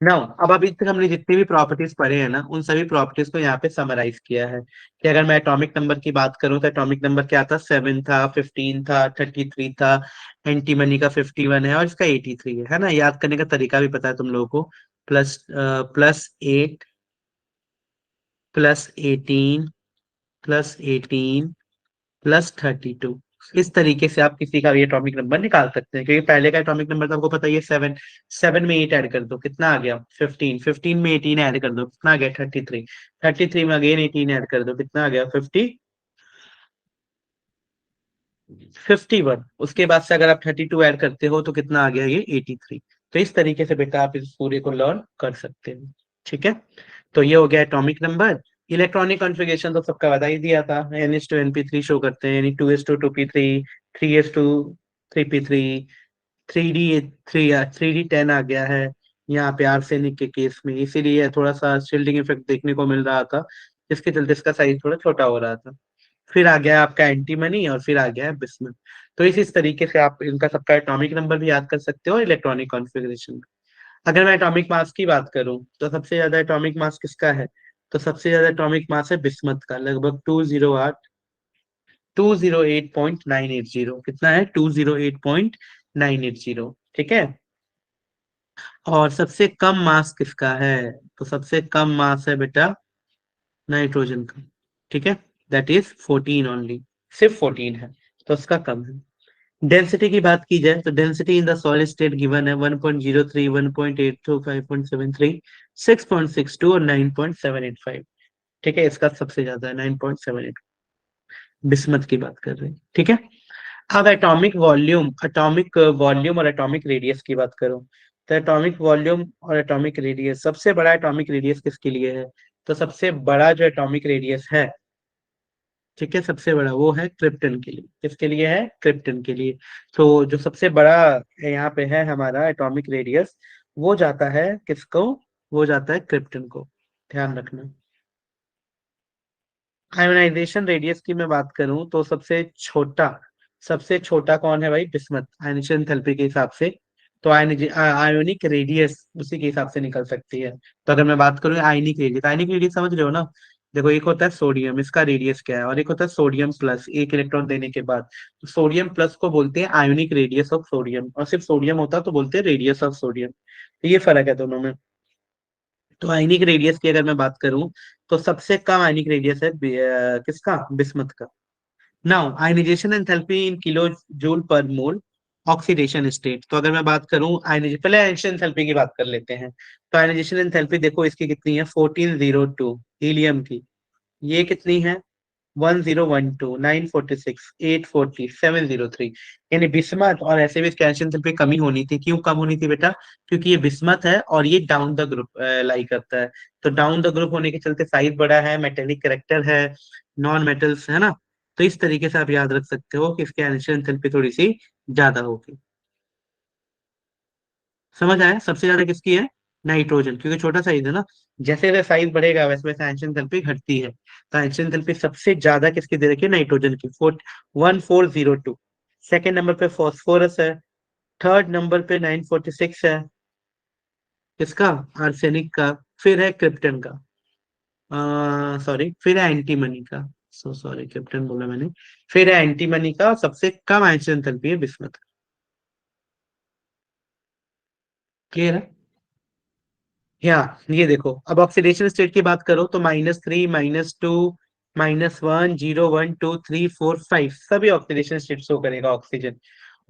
नाउ अब अभी तक हमने जितनी भी प्रॉपर्टीज पढ़े हैं ना उन सभी प्रॉपर्टीज को यहाँ पे समराइज किया है कि अगर मैं एटॉमिक नंबर की बात करूं तो एटॉमिक नंबर क्या था? 7 था, 15 था, 33 था, एंटीमनी का 51 है और इसका 83 है ना। याद करने का तरीका भी पता है तुम लोगों को। +8 +18 +18 +32, इस तरीके से आप किसी का भी एटॉमिक नंबर निकाल सकते हैं, क्योंकि पहले का एटॉमिक नंबर तो आपको पता ही है 7। 7 में 8 ऐड कर दो कितना आ गया? 15। 15 में 18 ऐड कर दो कितना आ गया? 33। 33 में अगेन 18 ऐड कर दो कितना आ गया? 51। उसके बाद से अगर आप 32 ऐड करते हो तो कितना आ गया? ये 83। तो इस तरीके से बेटा आप इस पूरे को लर्न कर सकते हो। ठीक है, तो ये हो गया एटॉमिक नंबर। इलेक्ट्रॉनिक कॉन्फ़िगरेशन तो सबका बता ही दिया था, n:2np3 शो करते हैं, यानी 2:2p3, 3:3p3, 3d10 आ गया है यहाँ पे आर्सेनिक के केस में, इसीलिए थोड़ा सा शील्डिंग इफेक्ट देखने को मिल रहा था, जिसके चलते इसका साइज थोड़ा छोटा हो रहा था। फिर आ गया आपका एंटीमनी और फिर आ गया है बिस्मथ। तो इस तरीके से आप इनका सबका एटॉमिक नंबर भी याद कर सकते हो इलेक्ट्रॉनिक कॉन्फ़िगरेशन। अगर मैं एटॉमिक मास की बात करूं तो सबसे ज्यादा एटॉमिक मास किसका है? तो सबसे ज्यादा एटॉमिक मास है बिस्मथ का, लगभग 208.980। कितना है? 208.980। ठीक है, और सबसे कम मास किसका है? तो सबसे कम मास है बेटा नाइट्रोजन का। ठीक है, दैट इज 14 ओनली, सिर्फ 14 है, तो उसका कम है। डेंसिटी की बात की जाए तो density in the solid state given है 1.03, 1.82, 5.73, 6.62 और 9.785। ठीक है, इसका सबसे ज्यादा है 9.78। बिस्मथ की बात कर रहे हैं। ठीक है, अब एटॉमिक वॉल्यूम और एटॉमिक रेडियस की बात करूं तो एटॉमिक वॉल्यूम और एटॉमिक रेडियस, सबसे बड़ा एटॉमिक रेडियस किसके लिए है? तो सबसे बड़ा जो एटॉमिक रेडियस है, ठीक है, सबसे बड़ा वो है क्रिप्टन के लिए। किसके लिए है? क्रिप्टन के लिए। तो जो सबसे बड़ा यहाँ पे है हमारा एटॉमिक रेडियस, वो जाता है किसको? वो जाता है क्रिप्टन को। ध्यान रखना। आयोनाइजेशन रेडियस की मैं बात करूं तो सबसे छोटा कौन है भाई? बिस्मथ, आयनिशन एंथैल्पी के हिसाब से। तो आयोनिक रेडियस उसी के हिसाब से निकल सकती है। तो अगर मैं बात करूं आयनिक रेडियस समझ रहे हो ना? देखो, एक होता है सोडियम, इसका रेडियस क्या है, और एक होता है सोडियम प्लस, एक इलेक्ट्रॉन देने के बाद। तो सोडियम प्लस को बोलते हैं आयोनिक रेडियस ऑफ सोडियम, और सिर्फ सोडियम होता तो बोलते हैं रेडियस ऑफ सोडियम। तो ये फर्क है दोनों में। तो आयनिक रेडियस की अगर मैं बात करूं तो सबसे कम आयनिक रेडियस है किसका? बिस्मथ का। Now ionization enthalpy in kilojoule per mole oxidation state. तो अगर मैं बात करूं आयनाइजेशन, पहले आयनाइजेशन एंथैल्पी की बात कर लेते हैं। तो आयनाइजेशन एंथैल्पी देखो इसकी कितनी है, 1402 हीलियम की। ये कितनी है? 1012, 946, 840, 703। यानी बिस्मथ और ऐसे भी कैल्शियम पे कमी होनी थी। क्यों कम होनी थी बेटा? क्योंकि ये बिस्मथ है और ये डाउन द ग्रुप लाई करता है। तो डाउन द ग्रुप होने के चलते साइज बड़ा है, मेटेलिक करेक्टर है, नॉन मेटल्स है ना। तो इस तरीके से आप याद रख सकते हो कि इसके कैल्शियम पे थोड़ी सी ज्यादा होगी। समझ आया? सबसे ज्यादा किसकी है? नाइट्रोजन, क्योंकि छोटा साइज है ना। जैसे जैसे साइज बढ़ेगा वैसे वैसे आयनिक एंथैल्पी घटती है। तो आयनिक एंथैल्पी सबसे ज्यादा किसकी दे रखी है? नाइट्रोजन की, 1402। सेकेंड नंबर पे फॉस्फोरस है। थर्ड नंबर पे 946 है। किसका? आर्सेनिक का। फिर है क्रिप्टन का। सॉरी, फिर है एंटीमनी का। सो सॉरी, क्रिप्टन बोला मैंने। फिर है एंटीमनी का, और सबसे कम आयनिक एंथैल्पी है बिस्मथ। क्लियर है? हाँ, ये देखो, अब ऑक्सीडेशन स्टेट की बात करो तो -3, -2, -1, 0, 1, 2, 3, 4, 5 सभी ऑक्सीडेशन स्टेट शो करेगा ऑक्सीजन।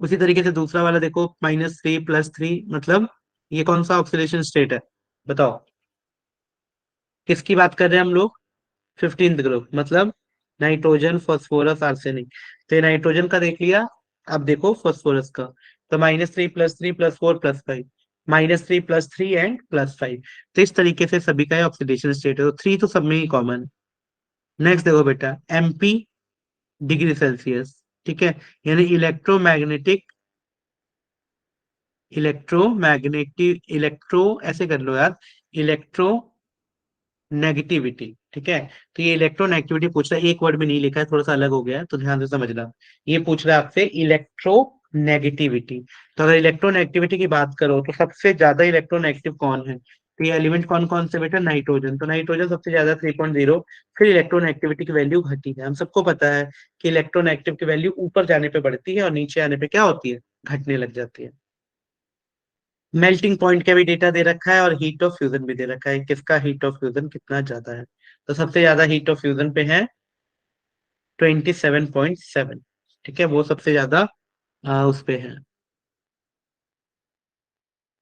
उसी तरीके से दूसरा वाला देखो, -3, +3, मतलब ये कौन सा ऑक्सीडेशन स्टेट है? बताओ। किसकी बात कर रहे हैं हम लोग? 15th ग्रुप, मतलब नाइट्रोजन, फास्फोरस, आर्सेनिक। तो ये नाइट्रोजन का देख लिया। अब देखो फास्फोरस का। तो -3, +3, +4, +5, -3, +3 एंड +5। तो इस तरीके से सभी का ऑक्सीडेशन स्टेट है, तो 3 तो सब में ही कॉमन है। नेक्स्ट देखो बेटा, MP डिग्री सेल्सियस। ठीक है? यानी इलेक्ट्रो ऐसे कर लो यार, इलेक्ट्रो नेगेटिविटी। ठीक है? तो ये इलेक्ट्रोनेगेटिविटी पूछ रहा है, एक वर्ड में नहीं लिखा है, थोड़ा सा अलग हो गया है, तो ध्यान से समझना। ये पूछ रहा है आपसे इलेक्ट्रो नेगेटिविटी। तो अगर इलेक्ट्रोनेगेटिविटी की बात करो तो सबसे ज्यादा इलेक्ट्रोनेगेटिव कौन है? तो ये एलिमेंट कौन कौन से बेटा? नाइट्रोजन। तो नाइट्रोजन सबसे ज्यादा 3.0। फिर इलेक्ट्रोनेगेटिविटी की वैल्यू घटी है। हम सबको पता है कि इलेक्ट्रोनेगेटिव की वैल्यू ऊपर जाने पे बढ़ती है और नीचे आने पे क्या होती है? घटने लग जाती है। मेल्टिंग पॉइंट का भी डेटा दे रखा है और हीट ऑफ फ्यूजन भी दे रखा है, किसका हीट ऑफ फ्यूजन कितना ज्यादा है। तो सबसे ज्यादा हीट ऑफ फ्यूजन पे है 27.7। ठीक है? वो सबसे ज्यादा उस पे है।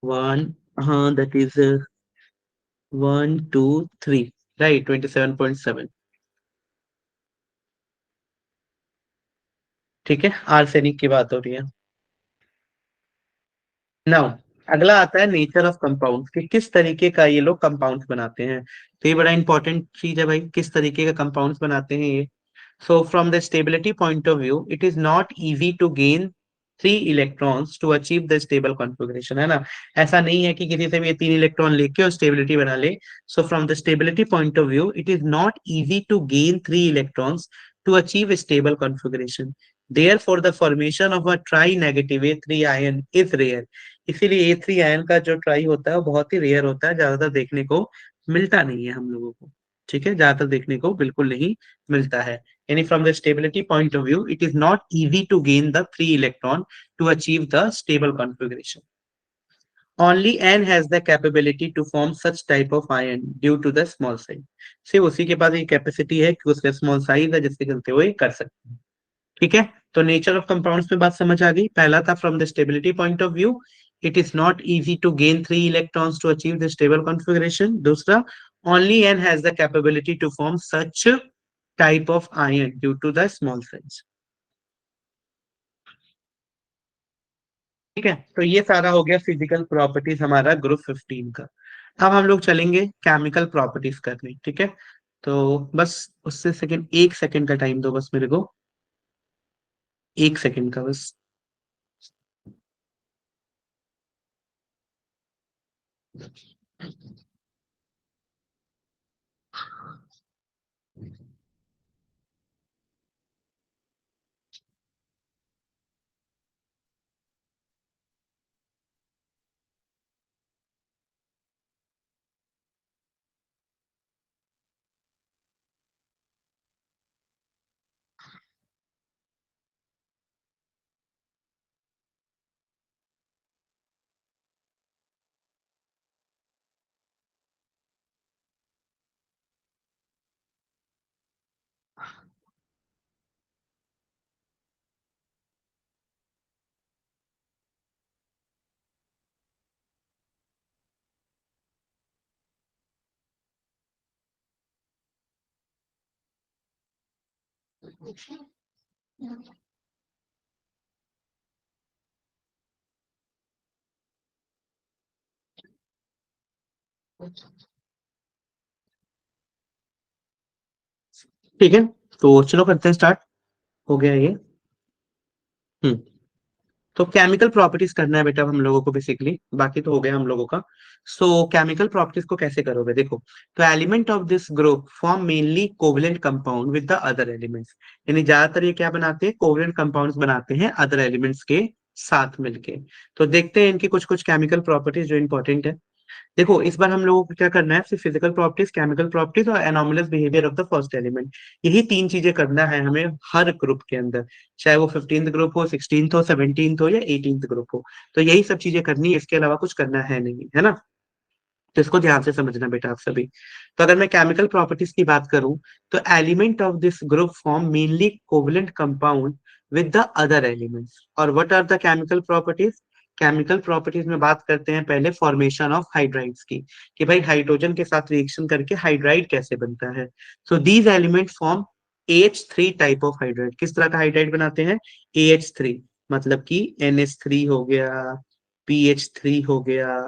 वन, हाँ, दैट इज 1, 2, 3, राइट, 27.7। ठीक है? आर्सेनिक की बात हो रही है। नाउ अगला आता है नेचर ऑफ कंपाउंड, कि किस तरीके का ये लोग कंपाउंड्स बनाते हैं। तो ये बड़ा इंपॉर्टेंट चीज है भाई, किस तरीके का कंपाउंड्स बनाते हैं ये। So from the stability point of view, it is not easy to gain 3 electrons to achieve the stable configuration, है ना? ऐसा नहीं है कि किसी से भी ये 3 इलेक्ट्रॉन लेके और स्टेबिलिटी बना ले। So from the stability point of view, it is not easy to gain 3 electrons to achieve a stable configuration. Therefore, the formation of a tri-negative A3 ion is rare. इसीलिए A3 आयन का जो ट्राई होता है वो बहुत ही रेयर होता है, ज्यादातर देखने को मिलता नहीं है हम लोगों को। ठीक है? ज्यादातर देखने को बिल्कुल नहीं मिलता है। यानी from the stability point of view, it is not easy to gain the 3 electron to achieve the stable configuration. Only N has the capability to form such type of ion due to the small size. सिर्फ उसी के पास ये कैपेसिटी है कि उसका स्मॉल साइज है जिसके चलते वो ये कर सकते हैं। ठीक है? तो नेचर ऑफ कंपाउंड्स में बात समझ आ गई। पहला था from the stability point of view, it is not easy to gain 3 electrons to achieve the stable configuration. दूसरा, only N has the capability to form such type of ion due to the small size. ठीक है? तो ये सारा हो गया फिजिकल प्रॉपर्टीज हमारा ग्रुप 15 का। अब हम लोग चलेंगे केमिकल प्रॉपर्टीज करने। ठीक है? तो बस उससे सेकंड, 1 सेकंड का टाइम दो बस मेरे को, 1 सेकंड का बस। ठीक है, तो चलो करते हैं स्टार्ट। हो गया ये। हम्म। तो केमिकल प्रॉपर्टीज करना है बेटा हम लोगों को बेसिकली, बाकी तो हो गया हम लोगों का। सो केमिकल प्रॉपर्टीज को कैसे करोगे, देखो। तो element of this group form mainly covalent compound with the other elements. यानी ज्यादातर ये क्या बनाते हैं, कोवलेंट कंपाउंड्स बनाते हैं अदर एलिमेंट्स के साथ मिलके। तो देखते हैं इनकी कुछ कुछ केमिकल प्रॉपर्टीज जो इंपॉर्टेंट है। देखो इस बार हम लोगों को क्या करना है, सिर्फ फिजिकल प्रॉपर्टीज, केमिकल प्रॉपर्टीज और anomalous behaviour of the first element. यही तीन चीजें करना है हमें हर ग्रुप के अंदर, चाहे वो 15th ग्रुप हो, 16th हो, 17th हो या 18th ग्रुप हो। तो यही सब चीजें करनी है, इसके अलावा कुछ करना है नहीं, है ना। तो इसको ध्यान से समझना बेटा आप सभी। तो अगर मैं केमिकल प्रॉपर्टीज की बात करूं, तो element of this group form mainly covalent compound with the other elements. और what are the chemical properties? Chemical properties में बात करते हैं पहले फॉर्मेशन ऑफ हाइड्राइड्स की, कि भाई हाइड्रोजन के साथ रिएक्शन करके हाइड्राइड कैसे बनता है। So these element form AH3 type of hydride. किस तरह का हाइड्राइड बनाते हैं? AH3, मतलब कि NH3 हो गया, PH3 हो गया,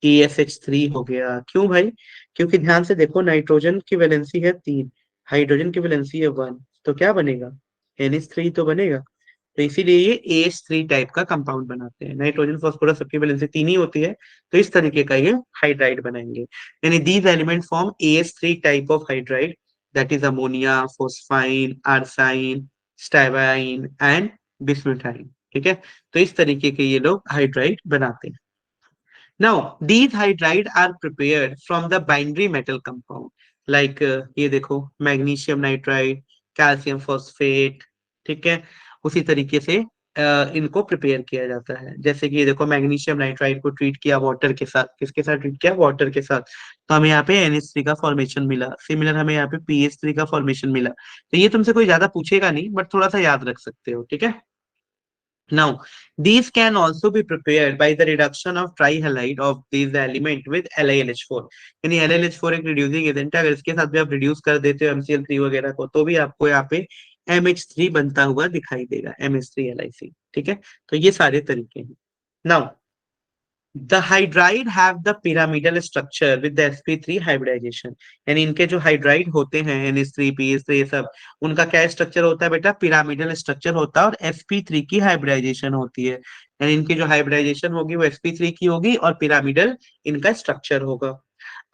ASH3 हो गया। क्यों भाई? क्योंकि ध्यान से देखो, नाइट्रोजन की वैलेंसी है 3, हाइड्रोजन की वैलेंसी है 1, तो क्या बनेगा? NH3 तो बनेगा। तो इसीलिए ये AH3 टाइप का कंपाउंड बनाते हैं। नाइट्रोजन फास्फोरस सबकी वैलेंसी 3 ही होती है, तो इस तरीके का ये हाइड्राइड बनाएंगे। यानी these element form AH3 type of hydride, that is ammonia, phosphine, arsine, stibine and bismuthine. ठीक है, तो इस तरीके के ये लोग हाइड्राइड बनाते हैं। Now, these hydride are prepared from the binary metal compound, like ये देखो मैग्नीशियम नाइट्राइड, कैल्शियम फॉस्फेट। ठीक है, उसी तरीके से इनको प्रिपेयर किया जाता है। जैसे कि ये देखो मैग्नीशियम नाइट्राइड को ट्रीट किया वाटर के साथ, किसके साथ ट्रीट किया? वाटर के साथ। तो हमें यहाँ पे NH3 का फॉर्मेशन मिला। सिमिलर हमें यहाँ पे PH3 का फॉर्मेशन मिला। तो ये तुमसे कोई ज्यादा पूछेगा नहीं, बट थोड़ा सा याद रख सकते हो। ठीक है। Now, these can also be prepared by the reduction of trihalide of these element with LiLH4। यानी LiLH4 एक रिड्यूसिंग एजेंट है, अगर इसके साथ भी आप रिड्यूस कर देते हो MCl3 वगैरह को, तो भी आपको यहाँ पे MH3 बनता हुआ दिखाई देगा, MH3LiC। ठीक है, तो ये सारे तरीके हैं। Now the hydride have the pyramidal structure with the sp3 hybridization. यानी इनके जो हाइड्राइड होते हैं NH3 PH3 ये सब, उनका क्या स्ट्रक्चर होता है बेटा? पिरामिडल स्ट्रक्चर होता है, और sp3 की हाइब्रिडाइजेशन होती है। यानी इनकी जो हाइब्रिडाइजेशन होगी वो sp3 की होगी, और पिरामिडल इनका स्ट्रक्चर होगा।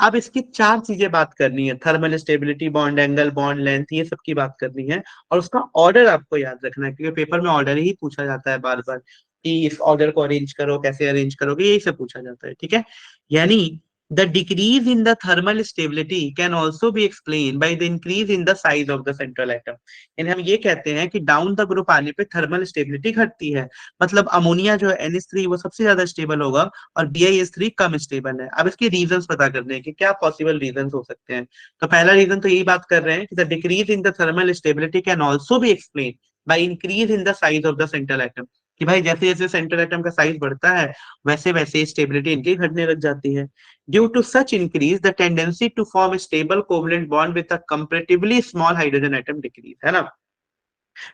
अब इसकी चार चीजें बात करनी है, thermal stability, bond angle, bond length, ये सब की बात करनी है। और उसका ऑर्डर आपको याद रखना है, क्योंकि पेपर में ऑर्डर ही पूछा जाता है बार बार, कि इस ऑर्डर को अरेंज करो, कैसे अरेंज करोगे, यही सब पूछा जाता है। ठीक है, यानी the decrease in the thermal stability can also be explain by the increase in the size of the central atom. यानी हम ये कहते हैं कि डाउन द ग्रुप आने पे थर्मल स्टेबिलिटी घटती है। मतलब अमोनिया जो है NH3 वो सबसे ज्यादा स्टेबल होगा, और BiS3 कम स्टेबल है। अब इसके रीजंस पता करने हैं कि क्या पॉसिबल रीजंस हो सकते हैं। तो पहला रीजन तो यही बात कर रहे हैं कि the decrease in the thermal stability can also be explain by increase in the size of the central atom. कि भाई जैसे जैसे सेंट्रल एटम का साइज बढ़ता है, वैसे वैसे स्टेबिलिटी इनकी घटने लग जाती है। Due to such increase the tendency to form stable covalent bond with a comparatively small hydrogen atom decrease, है ना।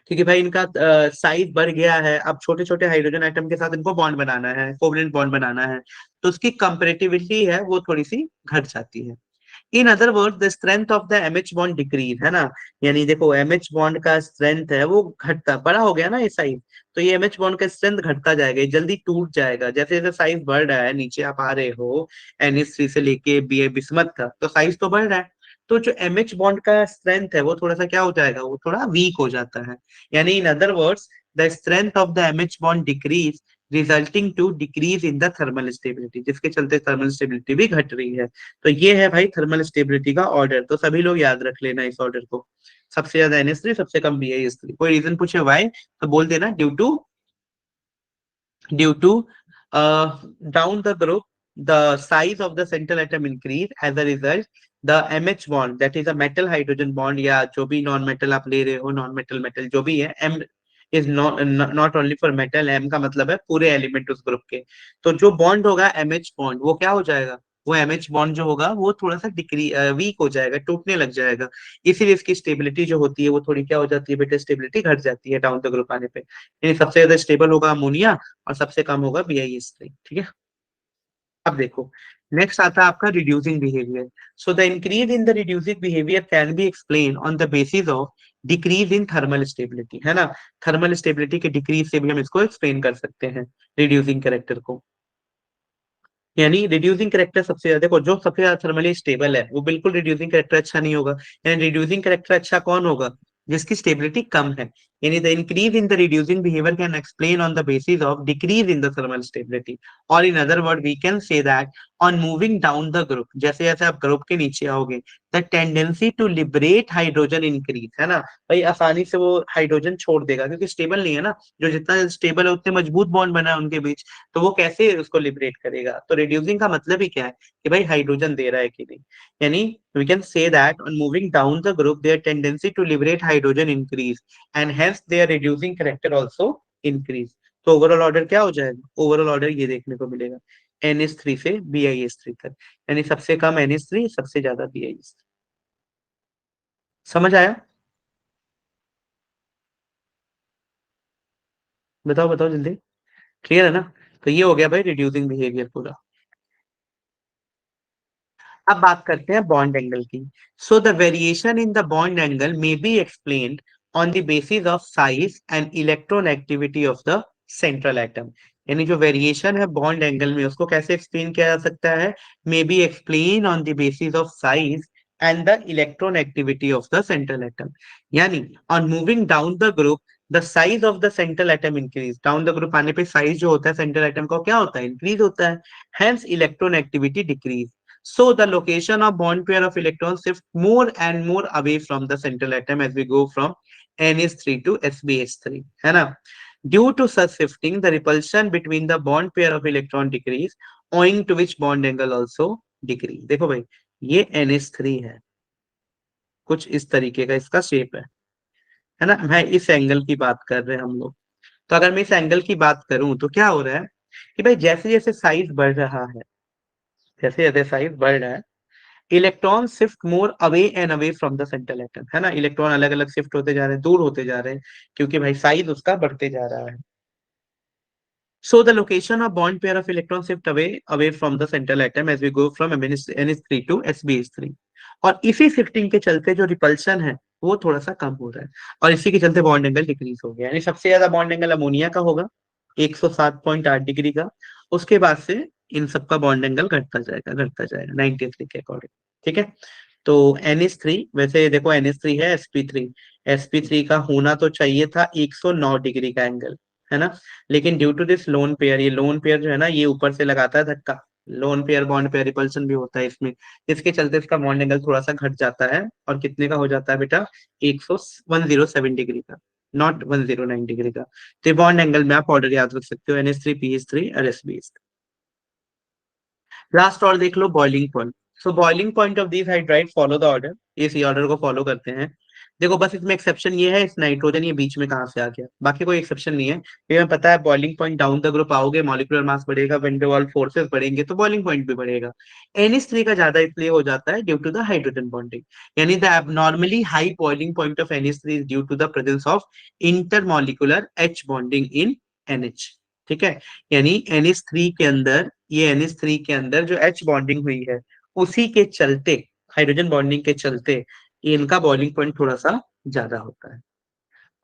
क्योंकि भाई इनका साइज बढ़ गया है, अब छोटे छोटे हाइड्रोजन एटम के साथ इनको बॉन्ड बनाना है, कोवलेंट बॉन्ड बनाना है, तो उसकी कंपेरेटिविटी है वो थोड़ी सी घट जाती है। In other word the strength of the MH bond decrease, है ना। यानी देखो एमएच बॉन्ड का स्ट्रेंथ है वो घटता, बड़ा हो गया ना ये साइज, तो ये एमएच बॉन्ड का स्ट्रेंथ घटता जाएगा, ये जल्दी टूट जाएगा। जैसे जैसे साइज बढ़ रहा है, नीचे आप आ रहे हो NH3 से लेके बी बिस्मथ का, तो साइज तो बढ़ रहा है, तो जो एमएच बॉन्ड का स्ट्रेंथ है वो थोड़ा सा क्या हो जाएगा, वो थोड़ा वीक हो जाता है। यानी in other words the strength of the MH bond decrease resulting to decrease in the thermal stability, जिसके चलते थर्मल स्टेबिलिटी भी घट रही है। तो ये है भाई थर्मल स्टेबिलिटी का ऑर्डर, तो सभी लोग याद रख लेना इस ऑर्डर को। सबसे ज्यादा NH3, सबसे कम BiS3। कोई रीजन पूछे वाई तो बोल देना due to down the group the size of the central atom increase as a result the MH bond that is a metal hydrogen bond या जो भी नॉन मेटल आप ले रहे हो, नॉन मेटल मेटल जो भी है, M is not only for metal, M का मतलब है पूरे एलिमेंट उस ग्रुप के। तो जो बॉन्ड होगा MH बॉन्ड वो क्या हो जाएगा, वो MH बॉन्ड जो होगा वो थोड़ा सा वीक हो जाएगा, टूटने लग जाएगा। इसीलिए इसकी स्टेबिलिटी जो होती है वो थोड़ी क्या हो जाती है बेटा, स्टेबिलिटी घट जाती है डाउन द ग्रुप आने पे। यानी सबसे ज्यादा स्टेबल होगा अमोनिया और सबसे कम होगा BiS3, ठीक है। अब देखो नेक्स्ट आता है आपका reducing behaviour. So the increase in the reducing behaviour can be explain on the basis of decrease in thermal stability, है ना। थर्मल स्टेबिलिटी के डिक्रीज से भी हम इसको एक्सप्लेन कर सकते हैं, रिड्यूसिंग कैरेक्टर को। यानी रिड्यूसिंग करेक्टर सबसे ज्यादा, देखो जो सबसे ज्यादा थर्मली स्टेबल है वो बिल्कुल रिड्यूसिंग करेक्टर अच्छा नहीं होगा। यानी रिड्यूसिंग करेक्टर अच्छा कौन होगा, जिसकी स्टेबिलिटी कम है। यानी the increase in the reducing behaviour can explain on the basis of decrease in the thermal stability, और in other word we can say that on moving down the group, जैसे जैसे आप ग्रुप के नीचे आओगे the tendency to liberate hydrogen increase, है ना। भाई आसानी से वो हाइड्रोजन छोड़ देगा क्योंकि स्टेबल नहीं है ना, जो जितना स्टेबल है उतने मजबूत बॉन्ड बना है उनके बीच, तो वो कैसे उसको लिबरेट करेगा। तो रिड्यूसिंग का मतलब ही क्या है कि भाई हाइड्रोजन दे रहा है कि नहीं। यानी we can say that on moving down the group their tendency to liberate hydrogen increase and hence their reducing character also increase. तो ओवरऑल ऑर्डर क्या हो जाएगा, ओवरऑल ऑर्डर ये देखने को मिलेगा NH3 से BiS3 तक, यानी सबसे कम NH3, सबसे ज्यादा BiS3। समझ आया, बताओ बताओ जल्दी, क्लियर है ना। तो ये हो गया भाई रिड्यूसिंग बिहेवियर पूरा। अब बात करते हैं बॉन्ड एंगल की। So the variation in the bond angle may be explained on the basis of size and electron activity of the central atom. यानी जो वेरिएशन है बॉन्ड एंगल में उसको कैसे एक्सप्लेन किया जा सकता है, may be explain on the basis of size and the electron activity of the central atom. यानी on moving down the group the size of the central atom increase, down the group आने पे साइज जो होता है सेंट्रल एटम का क्या होता है, इंक्रीज होता है। Hence electron activity decrease, so the location of bond pair of electrons shift more and more away from the central atom as we go from NH3 to SbH3, है ना। Due to such shifting, the repulsion between the bond pair of electron decrease, owing to which bond angle also decrease। देखो भाई ये NH3 है, कुछ इस तरीके का इसका शेप है ना। मैं इस एंगल की बात कर रहे हैं हम लोग। तो अगर मैं इस एंगल की बात करूं तो क्या हो रहा है कि भाई जैसे जैसे साइज बढ़ रहा है, जैसे जैसे साइज बढ़ रहा है, electron shift more away and away from the central atom, है ना। इलेक्ट्रॉन अलग अलग शिफ्ट होते जा रहे हैं, दूर होते जा रहे हैं, क्योंकि भाई साइज उसका बढ़ते जा रहा है। So the location of bond pair of electron shift away from the central atom as we go from NH3 to SbH3। और इसी शिफ्टिंग के चलते जो रिपल्शन है वो थोड़ा सा कम हो रहा है, और इसी के चलते बॉन्ड एंगल डिक्रीज हो गया। यानी सबसे ज्यादा बॉन्ड एंगल अमोनिया का होगा 107.8 डिग्री का, उसके बाद से इन सबका बॉन्ड एंगल घटता जाएगा 93 के अकॉर्डिंग, ठीक है। तो NH3, वैसे देखो NH3 है sp3, sp3 का होना तो चाहिए था 109 डिग्री का एंगल, है ना। लेकिन due to this lone pair, ये लोन पेयर जो है ना ये ऊपर से लगाता है धक्का, lone pair bond pair repulsion भी होता है इसमें, इसके चलते इसका बॉन्ड एंगल थोड़ा सा घट जाता है, और कितने का हो जाता है बेटा, 107 डिग्री का, नॉट 109 डिग्री का। तो बॉन्ड एंगल में आप ऑर्डर याद रख सकते हो, NH3 PH3 और SbH। लास्ट और देख लो boiling point. So boiling point of this hydride follow the order, इस ऑर्डर को फॉलो करते हैं। देखो बस इसमें एक्सेप्शन ये है, इस नाइट्रोजन ये बीच में कहाँ से आ गया, बाकी कोई एक्सेप्शन नहीं है। ये हमें पता है boiling point down the group आओगे मॉलिक्यूलर मास बढ़ेगा, वैन डर वाल्स फोर्सेस बढ़ेंगे तो बॉइलिंग पॉइंट भी बढ़ेगा। NH3 का ज्यादा इसलिए हो जाता है due to the hydrogen bonding. यानी the abnormally high boiling point of NH3 is due to the presence of intermolecular H bonding in NH, ठीक है। यानी NH3 के अंदर, ये NH3 के अंदर जो H बॉन्डिंग हुई है उसी के चलते हाइड्रोजन बॉन्डिंग के चलते इनका बॉइलिंग पॉइंट थोड़ा सा ज्यादा होता है।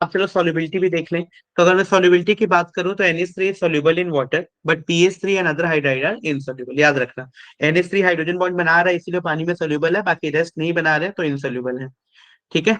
अब चलो सॉल्युबिलिटी भी देख लें। तो अगर मैं सॉल्युबिलिटी की बात करूं तो NH3 is soluble in water but PH3 and other hydride are insoluble. याद रखना, NH3 हाइड्रोजन बॉन्ड बना रहा है इसीलिए पानी में सोल्यूबल है, बाकी रेस्ट नहीं बना रहे तो इनसॉल्युबल है। ठीक है।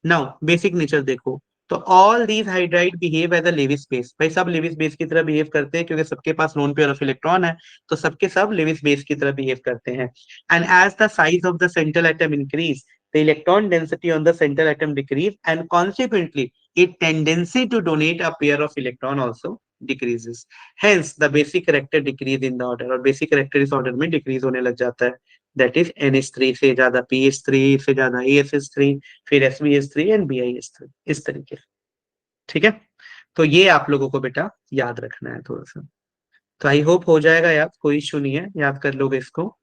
नाउ बेसिक नेचर देखो, तो all these hydride behave as a Lewis base. भाई सब लेविस बेस की तरह बिहेव करते हैं क्योंकि सबके पास लोन पेयर ऑफ इलेक्ट्रॉन है, तो सबके सब लेविस बेस की तरह बिहेव करते हैं। And as the size of the central atom increase, the electron density on the central atom decrease and consequently its tendency to donate a pair of electron also decreases. Hence the basic character decrease in the order, और basic character इस order में decrease होने लग जाता है। That is NH3 से ज्यादा PH3 से ज्यादा ASH3, फिर SbH3 एंड BiH3 इस तरीके से। ठीक है। तो ये आप लोगों को बेटा याद रखना है थोड़ा सा। तो आई होप हो जाएगा याद, कोई इशू नहीं है, याद कर लोगे इसको।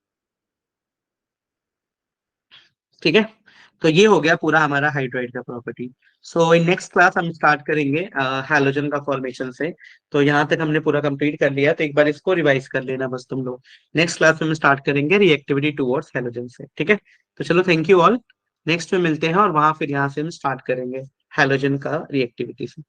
ठीक है। तो ये हो गया पूरा हमारा हाइड्राइड का property. So in next class हम स्टार्ट करेंगे हैलोजन का फॉर्मेशन से। तो यहाँ तक हमने पूरा कंप्लीट कर लिया, तो एक बार इसको रिवाइज कर लेना बस तुम लोग। नेक्स्ट क्लास में हम स्टार्ट करेंगे रिएक्टिविटी टुवर्ड्स हैलोजन से। ठीक है। तो चलो थैंक यू ऑल, नेक्स्ट में मिलते हैं और वहां फिर यहाँ से हम स्टार्ट करेंगे हैलोजन का रिएक्टिविटी से।